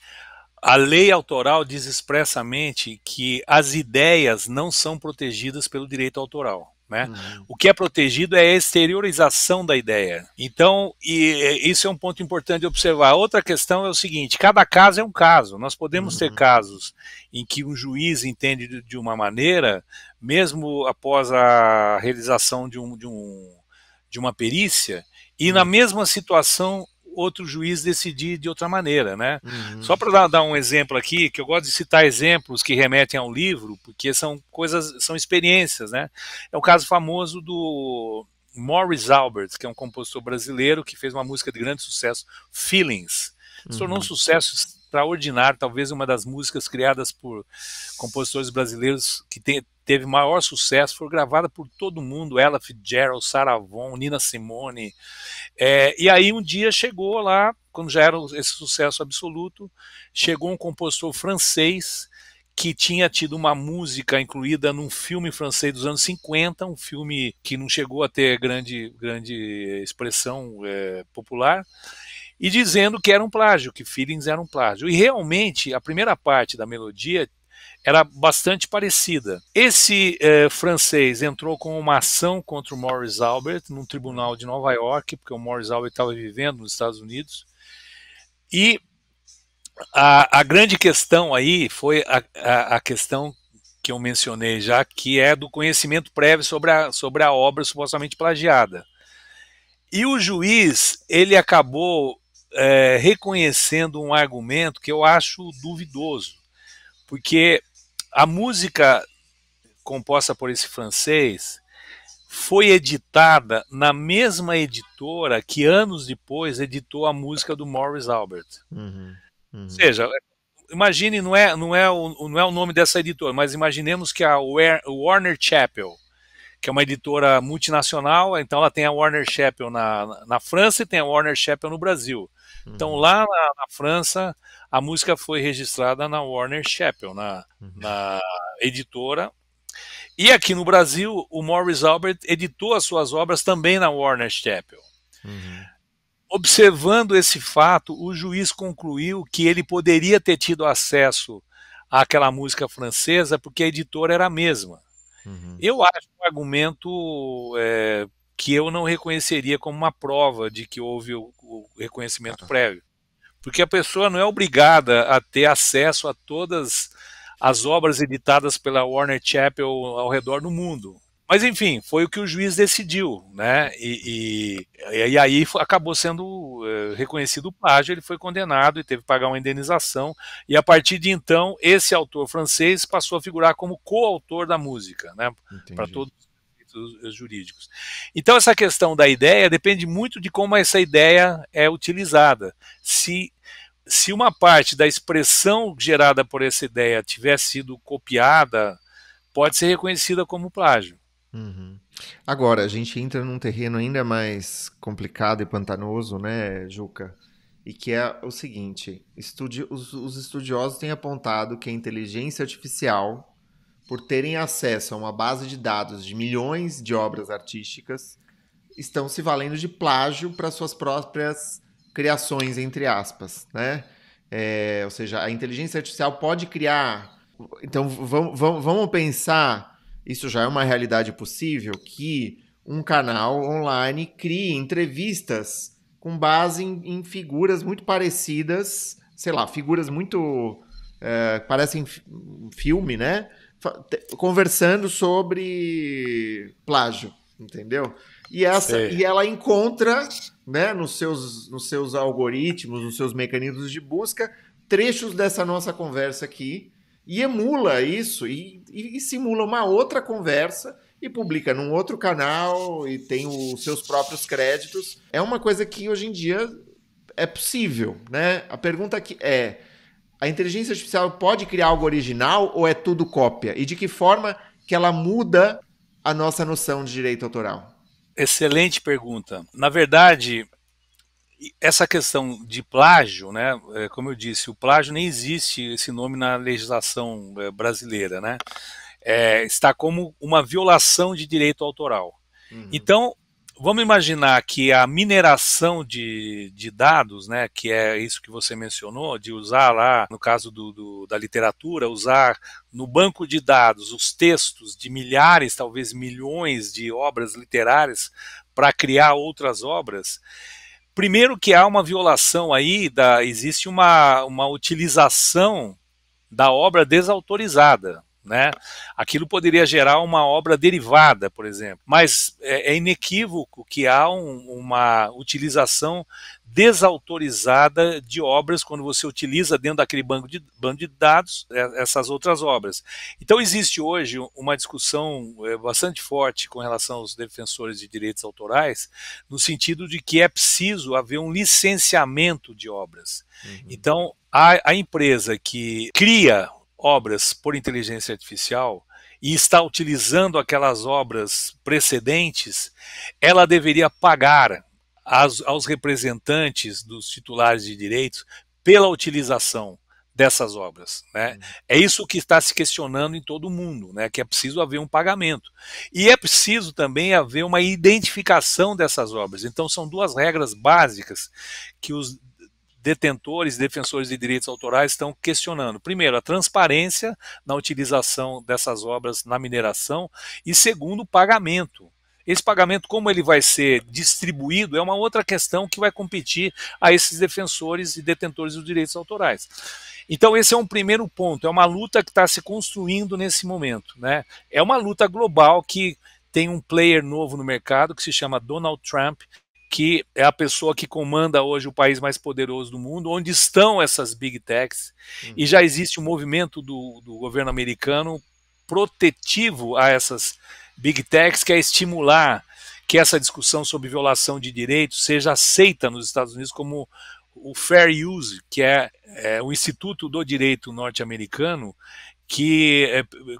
a lei autoral diz expressamente que as ideias não são protegidas pelo direito autoral. Né? Uhum, O que é protegido é a exteriorização da ideia. Então, isso é um ponto importante de observar. Outra questão é o seguinte: cada caso é um caso. Nós podemos ter uhum, casos em que um juiz entende de uma maneira, mesmo após a realização de uma perícia, e na uhum, mesma situação outro juiz decidir de outra maneira, né? Só uhum, para dar um exemplo aqui, que eu gosto de citar exemplos que remetem ao livro, porque são coisas, são experiências, né? É o caso famoso do Morris Albert, que é um compositor brasileiro que fez uma música de grande sucesso, Feelings. Se tornou um uhum, sucesso extraordinário, talvez uma das músicas criadas por compositores brasileiros que teve maior sucesso, foi gravada por todo mundo, Ella Fitzgerald, Sarah Vaughan, Nina Simone. E aí um dia chegou lá, quando já era esse sucesso absoluto, chegou um compositor francês que tinha tido uma música incluída num filme francês dos anos 50, um filme que não chegou a ter grande expressão popular, e dizendo que era um plágio, que Feelings era um plágio. E realmente, a primeira parte da melodia era bastante parecida. Esse francês entrou com uma ação contra o Maurice Albert num tribunal de Nova York, porque o Maurice Albert estava vivendo nos Estados Unidos, e a grande questão aí foi a questão que eu mencionei já, que é do conhecimento prévio sobre a obra supostamente plagiada. E o juiz, ele acabou reconhecendo um argumento que eu acho duvidoso, porque a música composta por esse francês foi editada na mesma editora que anos depois editou a música do Maurice Albert. Ou seja, imagine, não é o nome dessa editora, mas imaginemos que a Warner Chappell, que é uma editora multinacional, então ela tem a Warner Chappell na França e tem a Warner Chappell no Brasil. Então lá na França a música foi registrada na Warner Chappell, na editora, e aqui no Brasil o Maurice Albert editou as suas obras também na Warner Chappell. Observando esse fato, o juiz concluiu que ele poderia ter tido acesso àquela música francesa porque a editora era a mesma. Eu acho um argumento que eu não reconheceria como uma prova de que houve o reconhecimento prévio. Porque a pessoa não é obrigada a ter acesso a todas as obras editadas pela Warner Chappell ao redor do mundo. Mas, enfim, foi o que o juiz decidiu, né? E aí acabou sendo reconhecido o plágio, ele foi condenado e teve que pagar uma indenização. E a partir de então, esse autor francês passou a figurar como coautor da música, né? Para todos os direitos jurídicos. Então, essa questão da ideia depende muito de como essa ideia é utilizada. Se uma parte da expressão gerada por essa ideia tivesse sido copiada, pode ser reconhecida como plágio. Agora, a gente entra num terreno ainda mais complicado e pantanoso, né, Juca? E que é o seguinte, os estudiosos têm apontado que a inteligência artificial, por terem acesso a uma base de dados de milhões de obras artísticas, estão se valendo de plágio para suas próprias criações, entre aspas, né? Ou seja, a inteligência artificial pode criar... Então, vamos pensar... Isso já é uma realidade possível, que um canal online crie entrevistas com base em figuras muito parecidas, sei lá, figuras muito... parecem filme, né? Conversando sobre plágio, entendeu? E ela encontra, né, nos seus algoritmos, nos seus mecanismos de busca, trechos dessa nossa conversa aqui, e emula isso, e simula uma outra conversa, e publica num outro canal, e tem os seus próprios créditos. É uma coisa que hoje em dia é possível, né? A pergunta aqui é, a inteligência artificial pode criar algo original, ou é tudo cópia? E de que forma que ela muda a nossa noção de direito autoral? Excelente pergunta. Na verdade, essa questão de plágio, né, como eu disse, o plágio nem existe esse nome na legislação brasileira, né? Está como uma violação de direito autoral. Então, vamos imaginar que a mineração de dados, né, que é isso que você mencionou, de usar lá, no caso da literatura, usar no banco de dados os textos de milhares, talvez milhões de obras literárias para criar outras obras. Primeiro que há uma violação aí, existe uma utilização da obra desautorizada, né? Aquilo poderia gerar uma obra derivada, por exemplo, mas é inequívoco que há uma utilização desautorizada de obras quando você utiliza dentro daquele banco de dados essas outras obras. Então existe hoje uma discussão bastante forte com relação aos defensores de direitos autorais, no sentido de que é preciso haver um licenciamento de obras. Então a empresa que cria obras por inteligência artificial e está utilizando aquelas obras precedentes, ela deveria pagar aos representantes dos titulares de direitos pela utilização dessas obras, né? É isso que está se questionando em todo o mundo, né? Que é preciso haver um pagamento. E é preciso também haver uma identificação dessas obras. Então são duas regras básicas que os detentores, defensores de direitos autorais estão questionando. Primeiro, a transparência na utilização dessas obras na mineração e segundo, o pagamento. Esse pagamento, como ele vai ser distribuído, é uma outra questão que vai competir a esses defensores e detentores dos direitos autorais. Então esse é um primeiro ponto, é uma luta que está se construindo nesse momento, né? É uma luta global que tem um player novo no mercado que se chama Donald Trump, que é a pessoa que comanda hoje o país mais poderoso do mundo, onde estão essas big techs, e já existe um movimento do governo americano protetivo a essas big techs, que é estimular que essa discussão sobre violação de direitos seja aceita nos Estados Unidos como o Fair Use, que é o Instituto do Direito norte-americano, que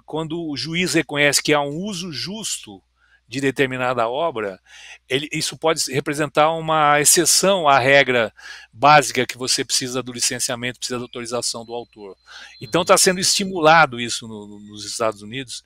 quando o juiz reconhece que há um uso justo de determinada obra, isso pode representar uma exceção à regra básica que você precisa do licenciamento, precisa da autorização do autor. Então está sendo estimulado isso nos Estados Unidos,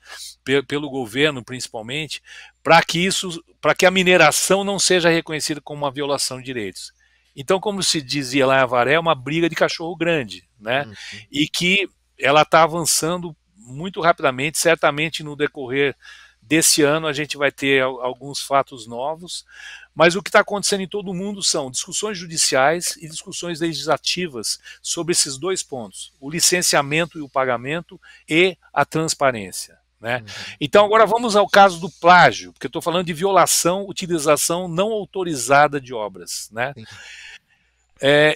pelo governo principalmente, para que a mineração não seja reconhecida como uma violação de direitos. Então, como se dizia lá em Avaré, é uma briga de cachorro grande, né? E que ela está avançando muito rapidamente, certamente no decorrer desse ano a gente vai ter alguns fatos novos, mas o que está acontecendo em todo o mundo são discussões judiciais e discussões legislativas sobre esses dois pontos, o licenciamento e o pagamento e a transparência, né? Então agora vamos ao caso do plágio, porque eu estou falando de violação, utilização não autorizada de obras, né?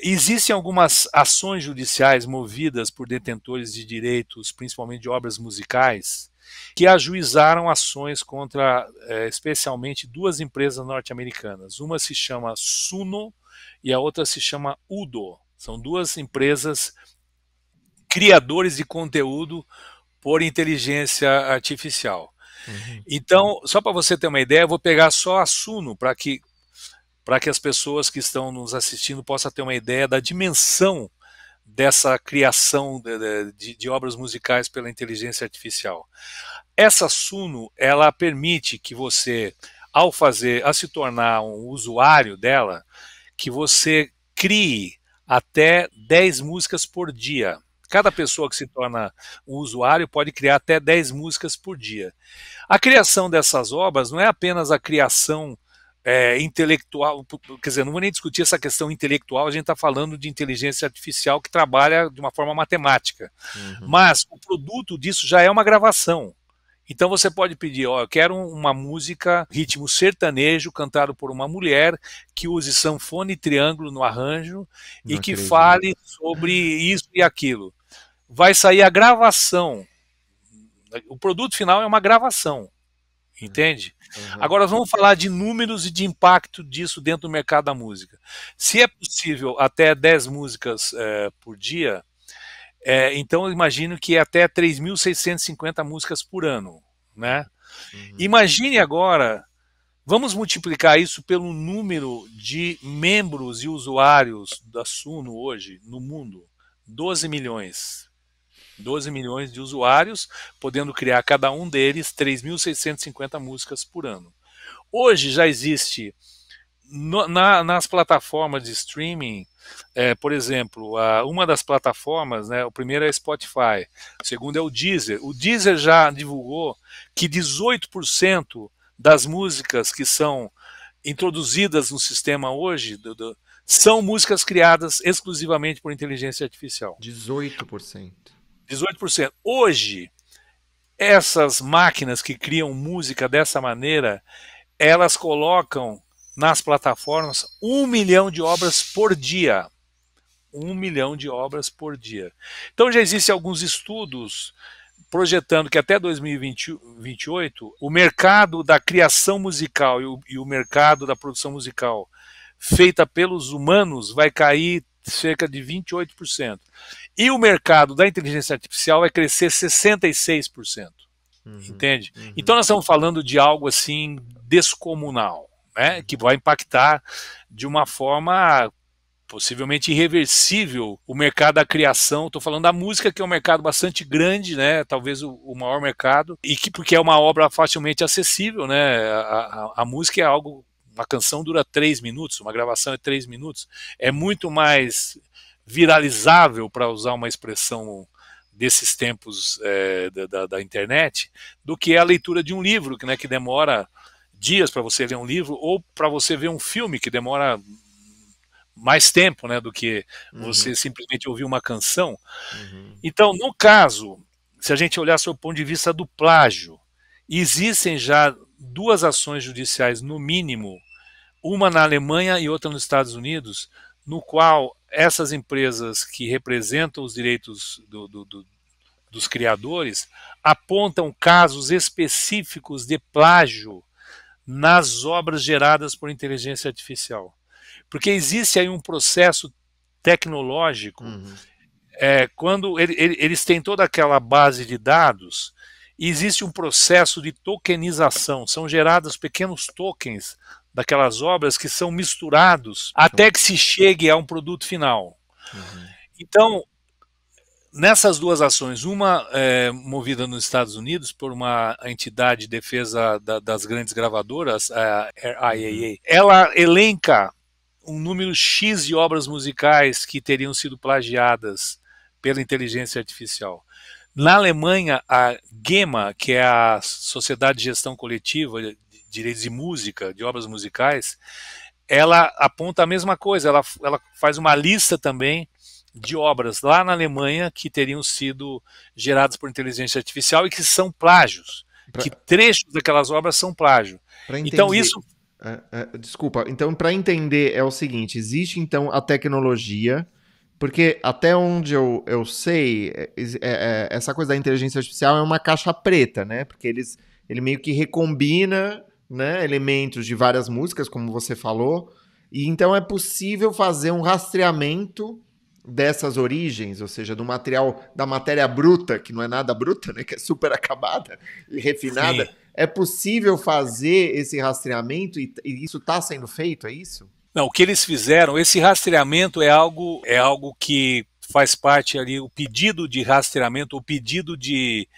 Existem algumas ações judiciais movidas por detentores de direitos, principalmente de obras musicais, que ajuizaram ações contra, especialmente, duas empresas norte-americanas. Uma se chama Suno e a outra se chama Udo. São duas empresas criadores de conteúdo por inteligência artificial. Então, só para você ter uma ideia, eu vou pegar só a Suno para que as pessoas que estão nos assistindo possam ter uma ideia da dimensão dessa criação de obras musicais pela inteligência artificial. Essa Suno, ela permite que você, ao se tornar um usuário dela, que você crie até 10 músicas por dia. Cada pessoa que se torna um usuário pode criar até 10 músicas por dia. A criação dessas obras não é apenas a criação intelectual, quer dizer, não vou nem discutir essa questão intelectual, a gente está falando de inteligência artificial que trabalha de uma forma matemática, mas o produto disso já é uma gravação. Então você pode pedir, eu quero uma música, ritmo sertanejo, cantado por uma mulher, que use sanfona e triângulo no arranjo e que fale sobre isso e aquilo. Vai sair a gravação, o produto final é uma gravação. Entende? Agora vamos falar de números e de impacto disso dentro do mercado da música. Se é possível até 10 músicas por dia, então eu imagino que é até 3.650 músicas por ano, né? Imagine agora, vamos multiplicar isso pelo número de membros e usuários da Suno hoje no mundo, 12 milhões. 12 milhões de usuários, podendo criar cada um deles 3.650 músicas por ano. Hoje já existe nas plataformas de streaming, por exemplo, uma das plataformas, né, o primeiro é Spotify, o segundo é o Deezer. O Deezer já divulgou que 18% das músicas que são introduzidas no sistema hoje são músicas criadas exclusivamente por inteligência artificial. 18%. 18%. Hoje, essas máquinas que criam música dessa maneira, elas colocam nas plataformas 1 milhão de obras por dia. 1 milhão de obras por dia. Então já existem alguns estudos projetando que até 2028 o mercado da criação musical e o mercado da produção musical feita pelos humanos vai cair cerca de 28%. E o mercado da inteligência artificial vai crescer 66%. Entende? Então nós estamos falando de algo assim descomunal, né? Que vai impactar de uma forma possivelmente irreversível o mercado da criação. Estou falando da música, que é um mercado bastante grande, né? Talvez o maior mercado, e que porque é uma obra facilmente acessível, né? A música é algo, uma canção dura 3 minutos, uma gravação é 3 minutos, é muito mais viralizável, para usar uma expressão desses tempos da internet, do que a leitura de um livro, né, que demora dias para você ler um livro, ou para você ver um filme que demora mais tempo, né, do que você simplesmente ouvir uma canção. Então, no caso, se a gente olhar sob o ponto de vista do plágio, existem já 2 ações judiciais, no mínimo, uma na Alemanha e outra nos Estados Unidos, no qual essas empresas que representam os direitos dos criadores apontam casos específicos de plágio nas obras geradas por inteligência artificial. Porque existe aí um processo tecnológico, quando eles têm toda aquela base de dados, existe um processo de tokenização, são gerados pequenos tokens daquelas obras que são misturados até que se chegue a um produto final. Então, nessas 2 ações, uma movida nos Estados Unidos por uma entidade de defesa das grandes gravadoras, a RIAA, ela elenca um número X de obras musicais que teriam sido plagiadas pela inteligência artificial. Na Alemanha, a GEMA, que é a Sociedade de Gestão Coletiva de Direitos de Música, de obras musicais, ela aponta a mesma coisa, ela faz uma lista também de obras lá na Alemanha que teriam sido geradas por inteligência artificial e que são plágios, que trechos daquelas obras são plágio. Então isso... Desculpa, então para entender é o seguinte, existe então a tecnologia, porque até onde eu sei, essa coisa da inteligência artificial é uma caixa preta, né? Porque ele meio que recombina, né, elementos de várias músicas, como você falou, e então é possível fazer um rastreamento dessas origens, ou seja, do material, da matéria bruta, que não é nada bruta, né, que é super acabada e refinada. Sim. É possível fazer esse rastreamento e isso está sendo feito, é isso? Não, o que eles fizeram, esse rastreamento é algo que faz parte ali, o pedido de rastreamento, o pedido de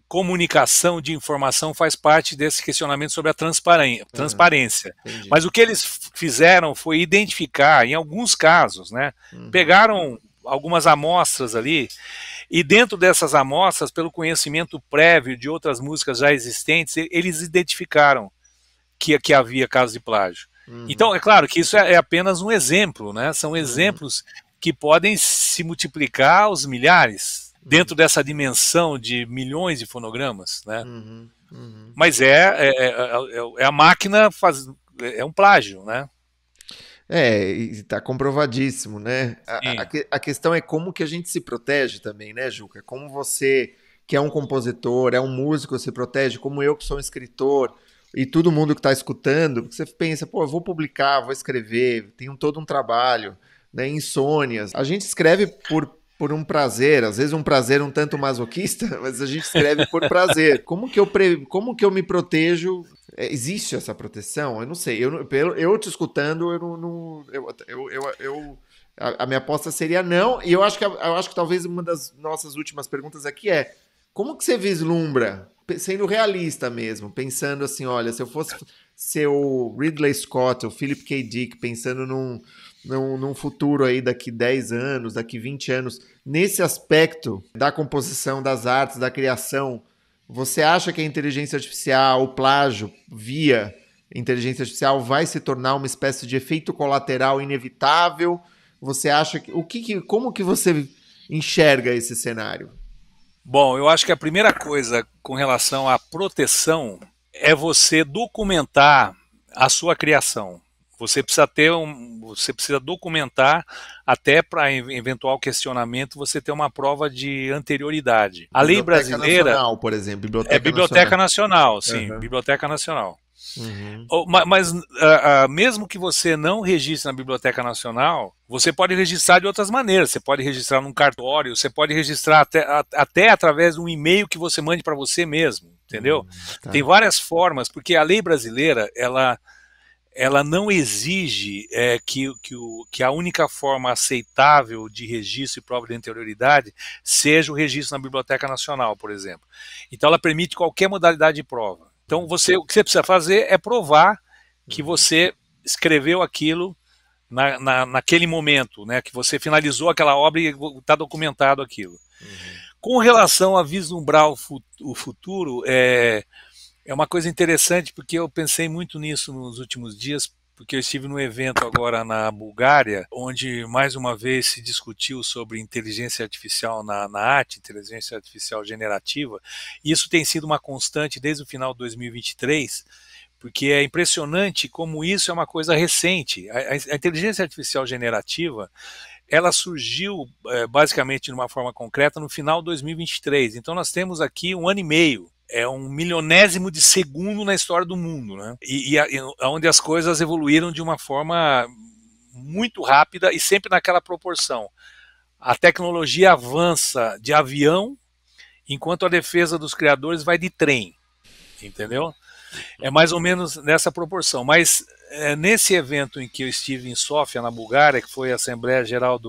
comunicação de informação faz parte desse questionamento sobre a transparência. Mas o que eles fizeram foi identificar, em alguns casos, né, pegaram algumas amostras ali, e dentro dessas amostras, pelo conhecimento prévio de outras músicas já existentes, eles identificaram que havia casos de plágio. Então, é claro que isso é apenas um exemplo, né? São exemplos que podem se multiplicar aos milhares, dentro dessa dimensão de milhões de fonogramas, né? Mas a máquina é um plágio, né? Está comprovadíssimo, né? A questão é como que a gente se protege também, né, Juca? Como você, que é um compositor, é um músico, se protege, como eu que sou um escritor, e todo mundo que está escutando, você pensa, pô, eu vou publicar, vou escrever, tenho todo um trabalho, né, insônias. A gente escreve por um prazer, às vezes um prazer um tanto masoquista, mas a gente escreve por prazer. Como que eu me protejo? Existe essa proteção? Eu não sei. Eu te escutando, a minha aposta seria não. E eu acho que talvez uma das nossas últimas perguntas aqui é: como que você vislumbra, sendo realista mesmo, pensando assim, olha, se eu fosse ser o Ridley Scott, o Philip K. Dick, pensando num futuro aí daqui 10 anos, daqui 20 anos, nesse aspecto da composição das artes, da criação, você acha que a inteligência artificial, o plágio via inteligência artificial vai se tornar uma espécie de efeito colateral inevitável? Você acha que como que você enxerga esse cenário? Bom, eu acho que a primeira coisa com relação à proteção é você documentar a sua criação. Você precisa documentar, até para eventual questionamento, você ter uma prova de anterioridade. A lei brasileira... Biblioteca Nacional, por exemplo. Biblioteca Nacional, sim. Biblioteca Nacional. Mas mesmo que você não registre na Biblioteca Nacional, você pode registrar de outras maneiras. Você pode registrar num cartório, você pode registrar até através de um e-mail que você mande para você mesmo, entendeu? Tá. Tem várias formas, porque a lei brasileira, ela não exige que a única forma aceitável de registro e prova de anterioridade seja o registro na Biblioteca Nacional, por exemplo. Então ela permite qualquer modalidade de prova. Então o que você precisa fazer é provar que você escreveu aquilo naquele momento, né, que você finalizou aquela obra e está documentado aquilo. Com relação a vislumbrar o futuro, é uma coisa interessante, porque eu pensei muito nisso nos últimos dias, porque eu estive num evento agora na Bulgária, onde mais uma vez se discutiu sobre inteligência artificial na arte, inteligência artificial generativa, e isso tem sido uma constante desde o final de 2023, porque é impressionante como isso é uma coisa recente. A inteligência artificial generativa, ela surgiu basicamente de uma forma concreta no final de 2023, então nós temos aqui 1 ano e meio. É 1 milionésimo de segundo na história do mundo, né? Onde as coisas evoluíram de uma forma muito rápida e sempre naquela proporção. A tecnologia avança de avião, enquanto a defesa dos criadores vai de trem, entendeu? É mais ou menos nessa proporção. Mas nesse evento em que eu estive em Sófia, na Bulgária, que foi a Assembleia Geral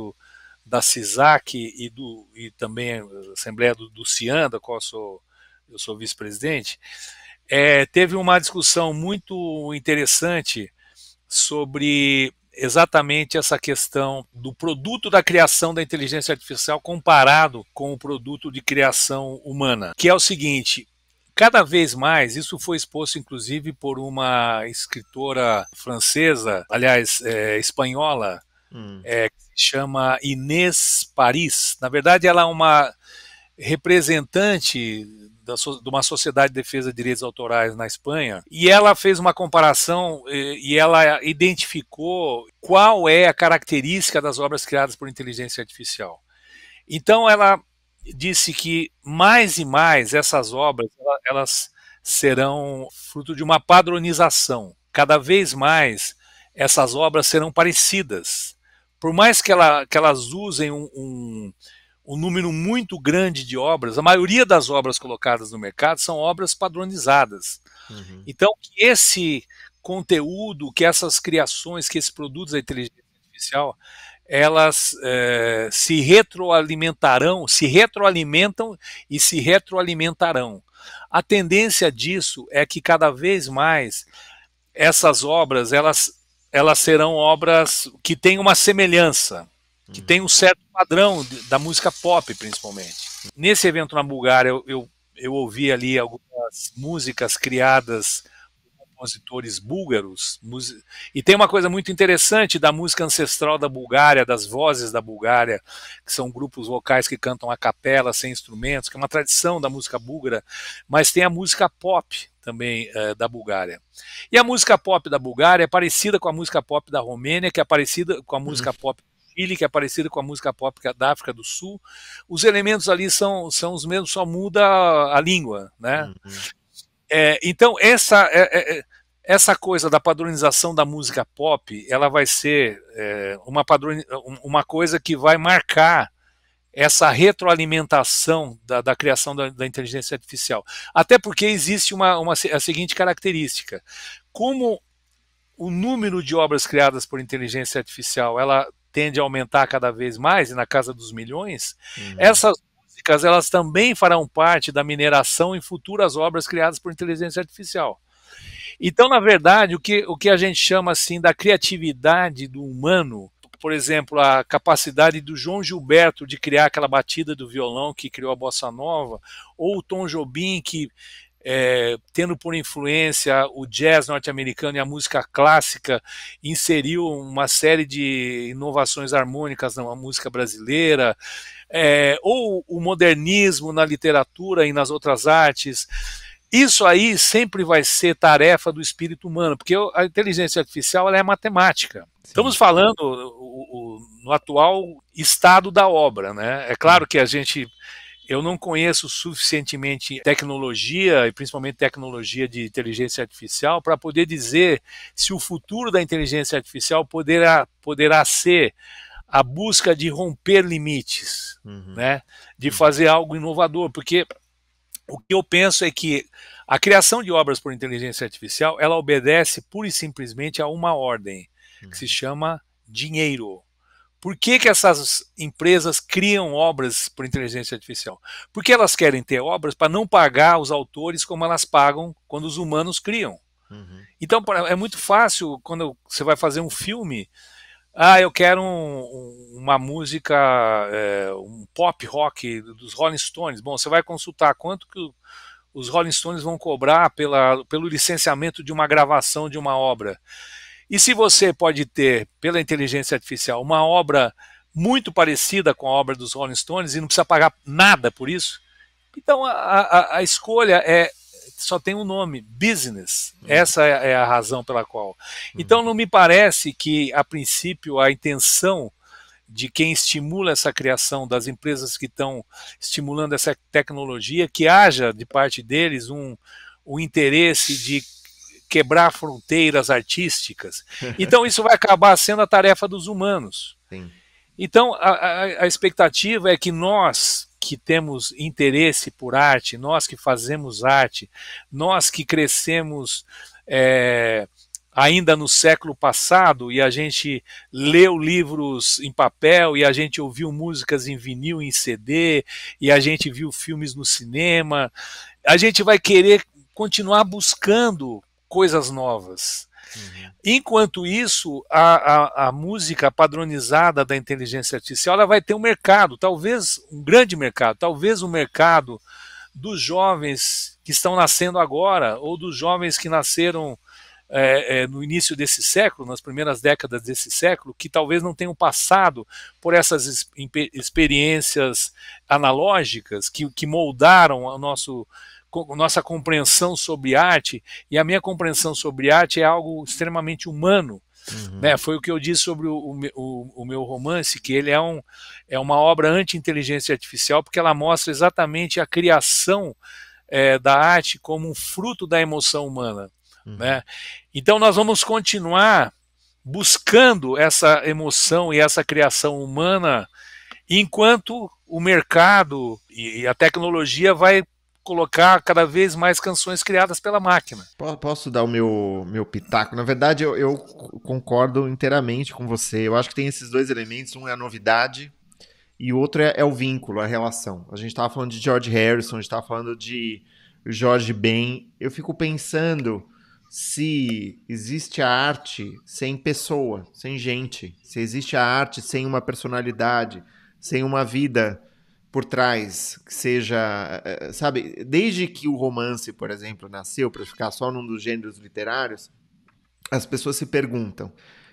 da CISAC e também a Assembleia do CIAN, da qual eu sou vice-presidente, teve uma discussão muito interessante sobre exatamente essa questão do produto da criação da inteligência artificial comparado com o produto de criação humana, que é o seguinte: cada vez mais, isso foi exposto inclusive por uma escritora francesa, aliás, espanhola, que se chama Inês Paris. Na verdade, ela é uma representante de uma sociedade de defesa de direitos autorais na Espanha, e ela fez uma comparação e ela identificou qual é a característica das obras criadas por inteligência artificial. Então ela disse que mais e mais essas obras elas serão fruto de uma padronização. Cada vez mais essas obras serão parecidas. Por mais que elas usem um número muito grande de obras, a maioria das obras colocadas no mercado são obras padronizadas. Então, que esse conteúdo, que essas criações, que esses produtos da inteligência artificial, elas se retroalimentam e se retroalimentarão. A tendência disso é que cada vez mais essas obras, elas serão obras que têm uma semelhança, que tem um certo padrão da música pop, principalmente. Nesse evento na Bulgária, eu ouvi ali algumas músicas criadas por compositores búlgaros, e tem uma coisa muito interessante da música ancestral da Bulgária, das vozes da Bulgária, que são grupos vocais que cantam a capela, sem instrumentos, que é uma tradição da música búlgara, mas tem a música pop também da Bulgária. E a música pop da Bulgária é parecida com a música pop da Romênia, que é parecida com a música pop Chile, que é parecido com a música pop da África do Sul. Os elementos ali são os mesmos, só muda a língua, né? Então essa coisa da padronização da música pop, ela vai ser uma coisa que vai marcar essa retroalimentação da criação da inteligência artificial. Até porque existe a seguinte característica: como o número de obras criadas por inteligência artificial, ela tende a aumentar cada vez mais, e na casa dos milhões, essas músicas elas também farão parte da mineração em futuras obras criadas por inteligência artificial. Então, na verdade, o que a gente chama assim da criatividade do humano, por exemplo, a capacidade do João Gilberto de criar aquela batida do violão que criou a bossa nova, ou o Tom Jobim que tendo por influência o jazz norte-americano e a música clássica, inseriu uma série de inovações harmônicas na música brasileira, ou o modernismo na literatura e nas outras artes. Isso aí sempre vai ser tarefa do espírito humano, porque a inteligência artificial ela é matemática. Sim. Estamos falando no atual estado da obra, né? É claro que eu não conheço suficientemente tecnologia, e principalmente tecnologia de inteligência artificial, para poder dizer se o futuro da inteligência artificial poderá ser a busca de romper limites, né? De fazer algo inovador, porque o que eu penso é que A criação de obras por inteligência artificial, ela obedece pura e simplesmente a uma ordem, que se chama dinheiro. Por que essas empresas criam obras por inteligência artificial? Porque elas querem ter obras para não pagar os autores como elas pagam quando os humanos criam. Então é muito fácil quando você vai fazer um filme. Eu quero uma música, um pop rock dos Rolling Stones. Bom, você vai consultar quanto que os Rolling Stones vão cobrar pelo licenciamento de uma gravação de uma obra. E se você pode ter, pela inteligência artificial, uma obra muito parecida com a obra dos Rolling Stones e não precisa pagar nada por isso, então a escolha só tem um nome, business. Essa é a razão pela qual. Então não me parece que, a princípio, a intenção de quem estimula essa criação, das empresas que estão estimulando essa tecnologia, que haja de parte deles um interesse de quebrar fronteiras artísticas. Então isso vai acabar sendo a tarefa dos humanos. Sim. Então a expectativa é que nós que temos interesse por arte, nós que fazemos arte, nós que crescemos ainda no século passado e a gente leu livros em papel e a gente ouviu músicas em vinil, em CD, e a gente viu filmes no cinema, a gente vai querer continuar buscando coisas novas. Enquanto isso, a música padronizada da inteligência artificial, ela vai ter um mercado, talvez um grande mercado, talvez um mercado dos jovens que estão nascendo agora, ou dos jovens que nasceram no início desse século, nas primeiras décadas desse século, que talvez não tenham passado por essas experiências analógicas que moldaram nossa compreensão sobre arte, e a minha compreensão sobre arte é algo extremamente humano. Né? Foi o que eu disse sobre o meu romance, que ele é uma obra anti-inteligência artificial, porque ela mostra exatamente a criação da arte como um fruto da emoção humana. Né? Então nós vamos continuar buscando essa emoção e essa criação humana, enquanto o mercado e a tecnologia vai colocar cada vez mais canções criadas pela máquina. Posso dar o meu pitaco? Na verdade, eu concordo inteiramente com você. Eu acho que tem esses dois elementos. Um é a novidade e o outro é o vínculo, a relação. A gente estava falando de George Harrison, a gente estava falando de Jorge Ben. Eu fico pensando se existe a arte sem pessoa, sem gente. Se existe a arte sem uma personalidade, sem uma vida por trás, que seja, sabe, desde que o romance, por exemplo, nasceu, para ficar só num dos gêneros literários, as pessoas se perguntam,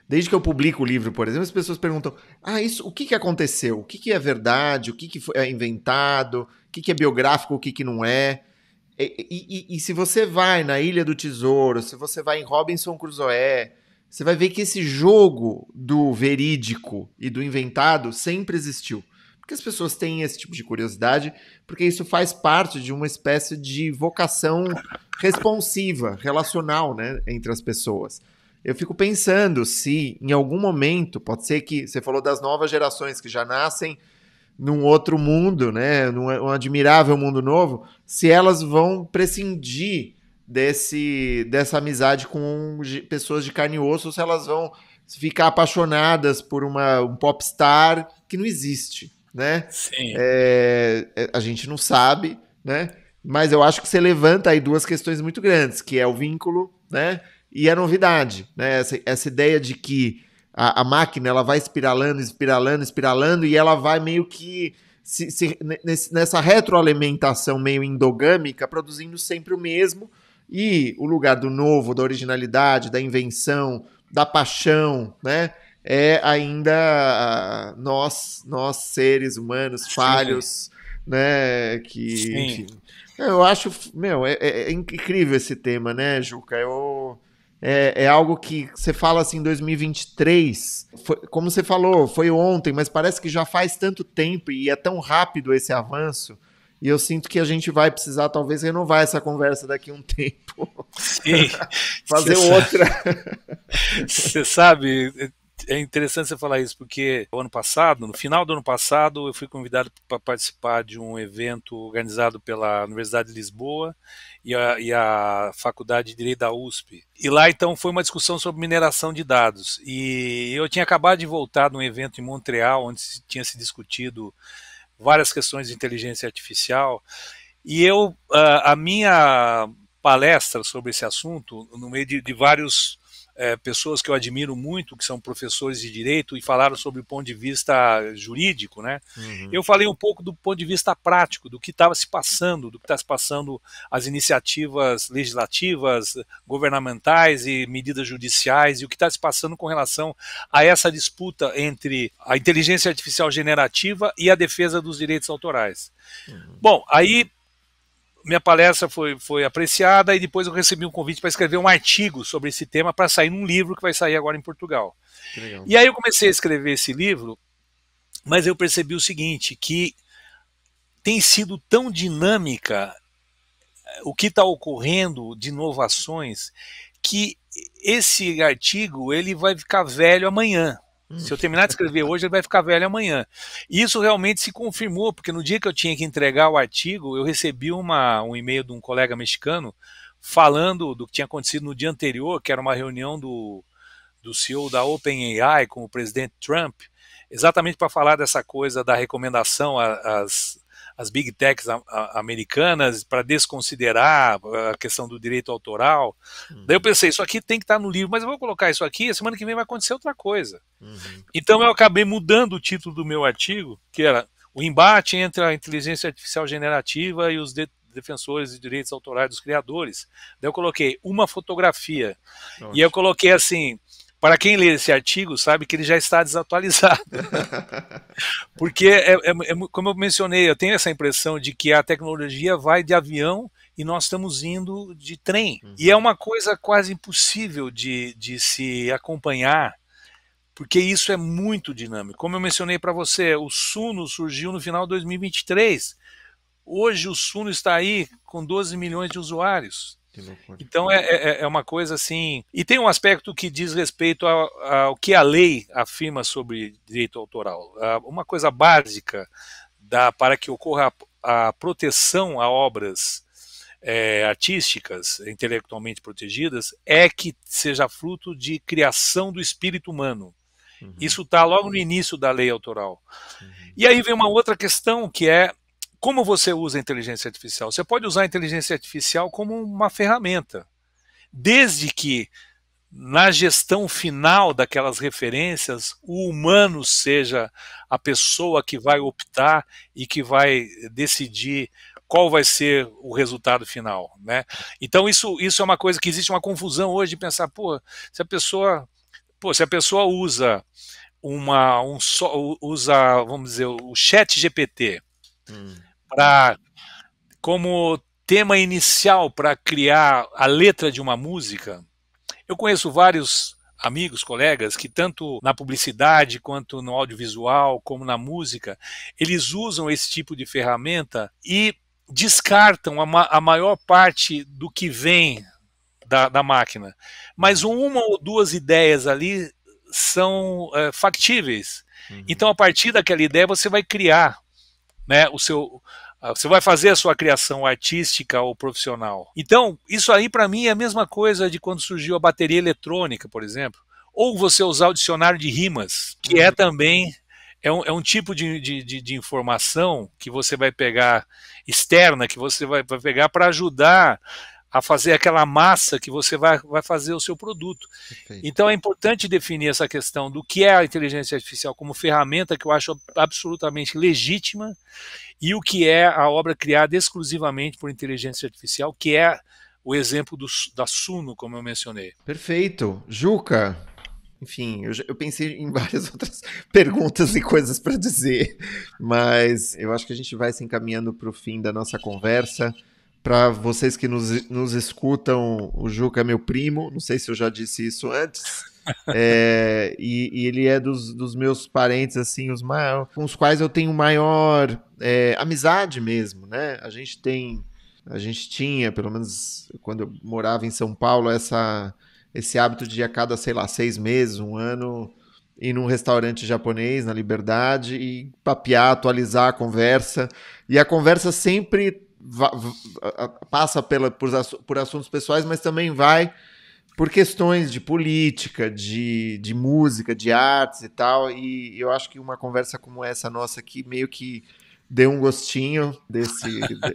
desde que eu publico o livro, por exemplo, as pessoas perguntam, o que aconteceu? O que é verdade? O que foi inventado? O que é biográfico? O que não é? E se você vai na Ilha do Tesouro, se você vai em Robinson Crusoe, você vai ver que esse jogo do verídico e do inventado sempre existiu. Porque as pessoas têm esse tipo de curiosidade, porque isso faz parte de uma espécie de vocação responsiva, relacional, né, entre as pessoas. Eu fico pensando se, em algum momento, pode ser que você falou das novas gerações que já nascem num outro mundo, né, num admirável mundo novo, se elas vão prescindir dessa amizade com pessoas de carne e osso, ou se elas vão ficar apaixonadas por um popstar que não existe. Né? Sim. A gente não sabe, né? Mas eu acho que você levanta aí duas questões muito grandes, que é o vínculo, né? E a novidade, né? Essa ideia de que a máquina ela vai espiralando, e ela vai meio que nessa retroalimentação meio endogâmica, produzindo sempre o mesmo, e o lugar do novo, da originalidade, da invenção, da paixão, né? Ainda nós seres humanos falhos, né? Que, enfim, eu acho, é incrível esse tema, né, Juca? É algo que você fala assim, 2023, como você falou, foi ontem, mas parece que já faz tanto tempo e é tão rápido esse avanço. E eu sinto que a gente vai precisar, talvez, renovar essa conversa daqui a um tempo. Sim. Fazer outra. Você sabe, É interessante você falar isso, porque o ano passado, no final do ano passado, eu fui convidado para participar de um evento organizado pela Universidade de Lisboa e a Faculdade de Direito da USP. E lá, então, foi uma discussão sobre mineração de dados. E eu tinha acabado de voltar de um evento em Montreal, onde tinha se discutido várias questões de inteligência artificial. E a minha palestra sobre esse assunto, no meio de vários pessoas que eu admiro muito, que são professores de direito, e falaram sobre o ponto de vista jurídico, né? Uhum. Eu falei um pouco do ponto de vista prático, do que estava se passando, do que está se passando, as iniciativas legislativas, governamentais e medidas judiciais, e o que está se passando com relação a essa disputa entre a inteligência artificial generativa e a defesa dos direitos autorais. Uhum. Bom, aí minha palestra foi apreciada e depois eu recebi um convite para escrever um artigo sobre esse tema para sair num livro que vai sair agora em Portugal. Que legal. E aí eu comecei a escrever esse livro, mas eu percebi o seguinte, que tem sido tão dinâmica o que está ocorrendo de inovações, que esse artigo ele vai ficar velho amanhã. Se eu terminar de escrever hoje, ele vai ficar velho amanhã. E isso realmente se confirmou, porque no dia que eu tinha que entregar o artigo, eu recebi um e-mail de um colega mexicano falando do que tinha acontecido no dia anterior, que era uma reunião do CEO da OpenAI com o presidente Trump, exatamente para falar dessa coisa da recomendação às big techs americanas para desconsiderar a questão do direito autoral. Daí eu pensei, isso aqui tem que estar no livro, mas eu vou colocar isso aqui, a semana que vem vai acontecer outra coisa. Então eu acabei mudando o título do meu artigo, que era o embate entre a inteligência artificial generativa e os defensores de direitos autorais dos criadores. Daí eu coloquei uma fotografia. Ótimo. E eu coloquei assim, para quem lê esse artigo sabe que ele já está desatualizado. Porque, como eu mencionei, eu tenho essa impressão de que a tecnologia vai de avião e nós estamos indo de trem. E é uma coisa quase impossível de se acompanhar, porque isso é muito dinâmico. Como eu mencionei para você, o Suno surgiu no final de 2023. Hoje o Suno está aí com 12 milhões de usuários. Então é uma coisa assim. E tem um aspecto que diz respeito ao que a lei afirma sobre direito autoral. Uma coisa básica para que ocorra a proteção a obras artísticas, intelectualmente protegidas, é que seja fruto de criação do espírito humano. Isso está logo no início da lei autoral. E aí vem uma outra questão, que é como você usa a inteligência artificial. Você pode usar a inteligência artificial como uma ferramenta, desde que na gestão final daquelas referências, o humano seja a pessoa que vai optar e que vai decidir qual vai ser o resultado final, né? Então isso é uma coisa que existe uma confusão hoje de pensar, se a pessoa usa vamos dizer, o chat GPT como tema inicial para criar a letra de uma música. Eu conheço vários amigos, colegas, que tanto na publicidade, quanto no audiovisual, como na música, eles usam esse tipo de ferramenta e descartam a maior parte do que vem da máquina. Mas uma ou duas ideias ali são factíveis. Então, a partir daquela ideia, você vai criar, né, você vai fazer a sua criação artística ou profissional. Então, isso aí para mim é a mesma coisa de quando surgiu a bateria eletrônica, por exemplo. Ou você usar o dicionário de rimas, que é também um tipo de informação que você vai pegar externa, que você vai pegar para ajudar a fazer aquela massa que você vai fazer o seu produto. Perfeito. Então é importante definir essa questão do que é a inteligência artificial como ferramenta, que eu acho absolutamente legítima, e o que é a obra criada exclusivamente por inteligência artificial, que é o exemplo da Suno, como eu mencionei. Perfeito. Juca, enfim, eu pensei em várias outras perguntas e coisas para dizer, mas eu acho que a gente vai se encaminhando para o fim da nossa conversa. Para vocês que nos escutam, o Juca é meu primo, não sei se eu já disse isso antes, e ele é dos meus parentes, assim, com os quais eu tenho maior amizade mesmo, né? A gente tinha, pelo menos quando eu morava em São Paulo, esse hábito de a cada, sei lá, 6 meses, um ano, ir num restaurante japonês na Liberdade e papear, atualizar a conversa. E a conversa sempre passa por assuntos pessoais, mas também vai por questões de política, de música, de artes e tal. E eu acho que uma conversa como essa nossa aqui meio que deu um gostinho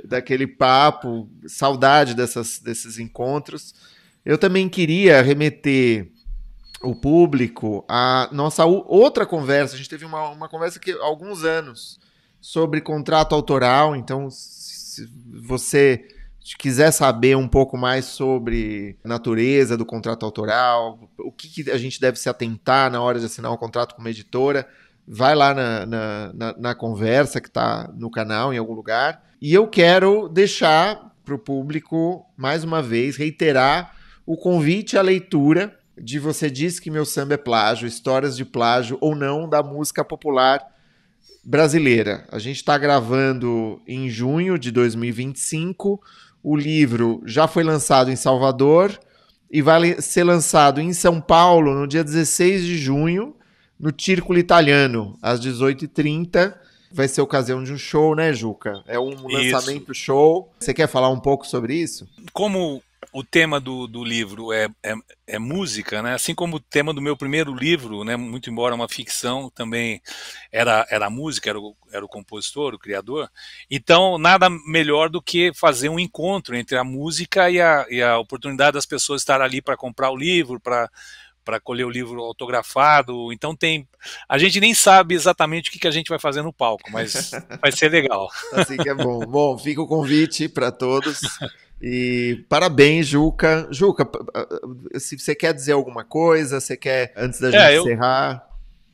daquele papo, saudade desses encontros. Eu também queria remeter o público à nossa outra conversa. A gente teve uma conversa há alguns anos sobre contrato autoral. Então, se você quiser saber um pouco mais sobre a natureza do contrato autoral, o que a gente deve se atentar na hora de assinar um contrato com uma editora, vai lá na conversa que está no canal, em algum lugar. E eu quero deixar para o público, mais uma vez, reiterar o convite à leitura de Você Disse Que Meu Samba é Plágio, histórias de plágio ou não da música popular brasileira. A gente está gravando em junho de 2025. O livro já foi lançado em Salvador e vai ser lançado em São Paulo no dia 16 de junho, no Círculo Italiano, às 18h30. Vai ser ocasião de um show, né, Juca? É um lançamento show. Você quer falar um pouco sobre isso? Como o tema do livro é música, né? Assim como o tema do meu primeiro livro, né? Muito embora uma ficção, também era música, era o compositor, o criador. Então, nada melhor do que fazer um encontro entre a música e a oportunidade das pessoas estar ali para comprar o livro, para colher o livro autografado. Então a gente nem sabe exatamente o que a gente vai fazer no palco, mas vai ser legal. Assim que é bom. Bom, fica o convite para todos. E parabéns, Juca. Juca, se você quer dizer alguma coisa, você quer, antes da gente encerrar...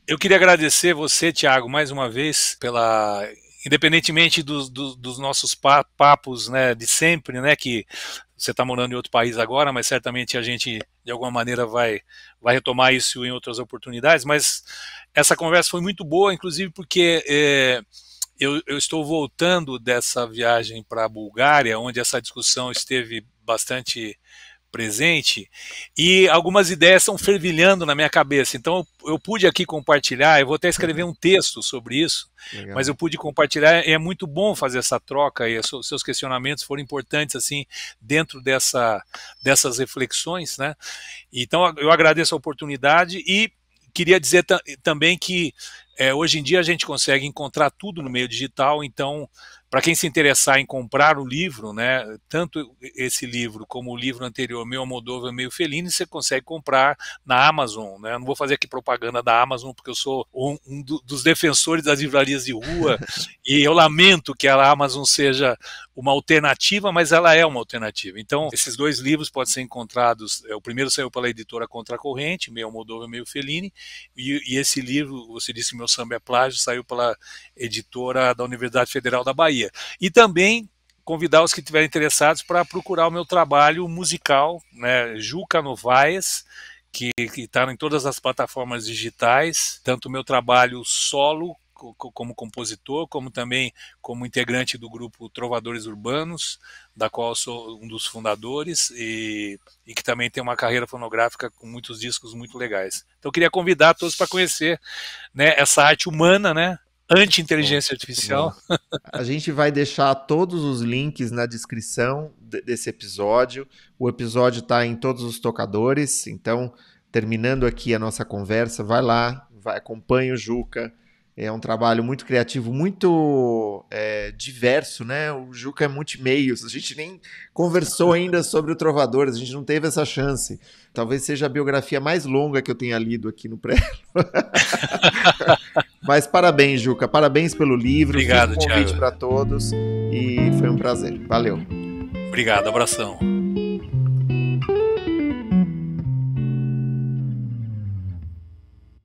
Eu queria agradecer você, Thiago, mais uma vez, independentemente dos nossos papos, né, de sempre, né, que você está morando em outro país agora, mas certamente a gente, de alguma maneira, vai retomar isso em outras oportunidades. Mas essa conversa foi muito boa, inclusive porque eu estou voltando dessa viagem para a Bulgária, onde essa discussão esteve bastante presente, e algumas ideias estão fervilhando na minha cabeça. Então eu pude aqui compartilhar, eu vou até escrever um texto sobre isso. Legal. Mas eu pude compartilhar, e é muito bom fazer essa troca, e seus questionamentos foram importantes assim dentro dessas reflexões, né? Então eu agradeço a oportunidade e queria dizer também que hoje em dia a gente consegue encontrar tudo no meio digital. Então, para quem se interessar em comprar o livro, né, tanto esse livro como o livro anterior, Meu Almodóvar, Meio Fellini, você consegue comprar na Amazon, né? Eu não vou fazer aqui propaganda da Amazon, porque eu sou dos defensores das livrarias de rua, e eu lamento que a Amazon seja uma alternativa, mas ela é uma alternativa. Então, esses dois livros podem ser encontrados. O primeiro saiu pela editora Contracorrente, Meu Almodóvar, Meio Fellini, e esse livro, Você Disse Que Meu Samba é Plágio, saiu pela editora da Universidade Federal da Bahia. E também convidar os que estiverem interessados para procurar o meu trabalho musical, né, Juca Novaes, que está em todas as plataformas digitais, tanto o meu trabalho solo como compositor, como também como integrante do grupo Trovadores Urbanos, da qual eu sou um dos fundadores, e que também tem uma carreira fonográfica com muitos discos muito legais. Então eu queria convidar todos para conhecer, né, essa arte humana, né, anti-inteligência artificial. A gente vai deixar todos os links na descrição desse episódio. O episódio está em todos os tocadores, então, terminando aqui a nossa conversa, vai lá, acompanha o Juca. É um trabalho muito criativo, muito diverso, né? O Juca é multimeios. A gente nem conversou ainda sobre o Trovadores, a gente não teve essa chance. Talvez seja a biografia mais longa que eu tenha lido aqui no Prelo. Mas parabéns, Juca. Parabéns pelo livro. Obrigado, Thiago. Um convite para todos e foi um prazer. Valeu. Obrigado, abração.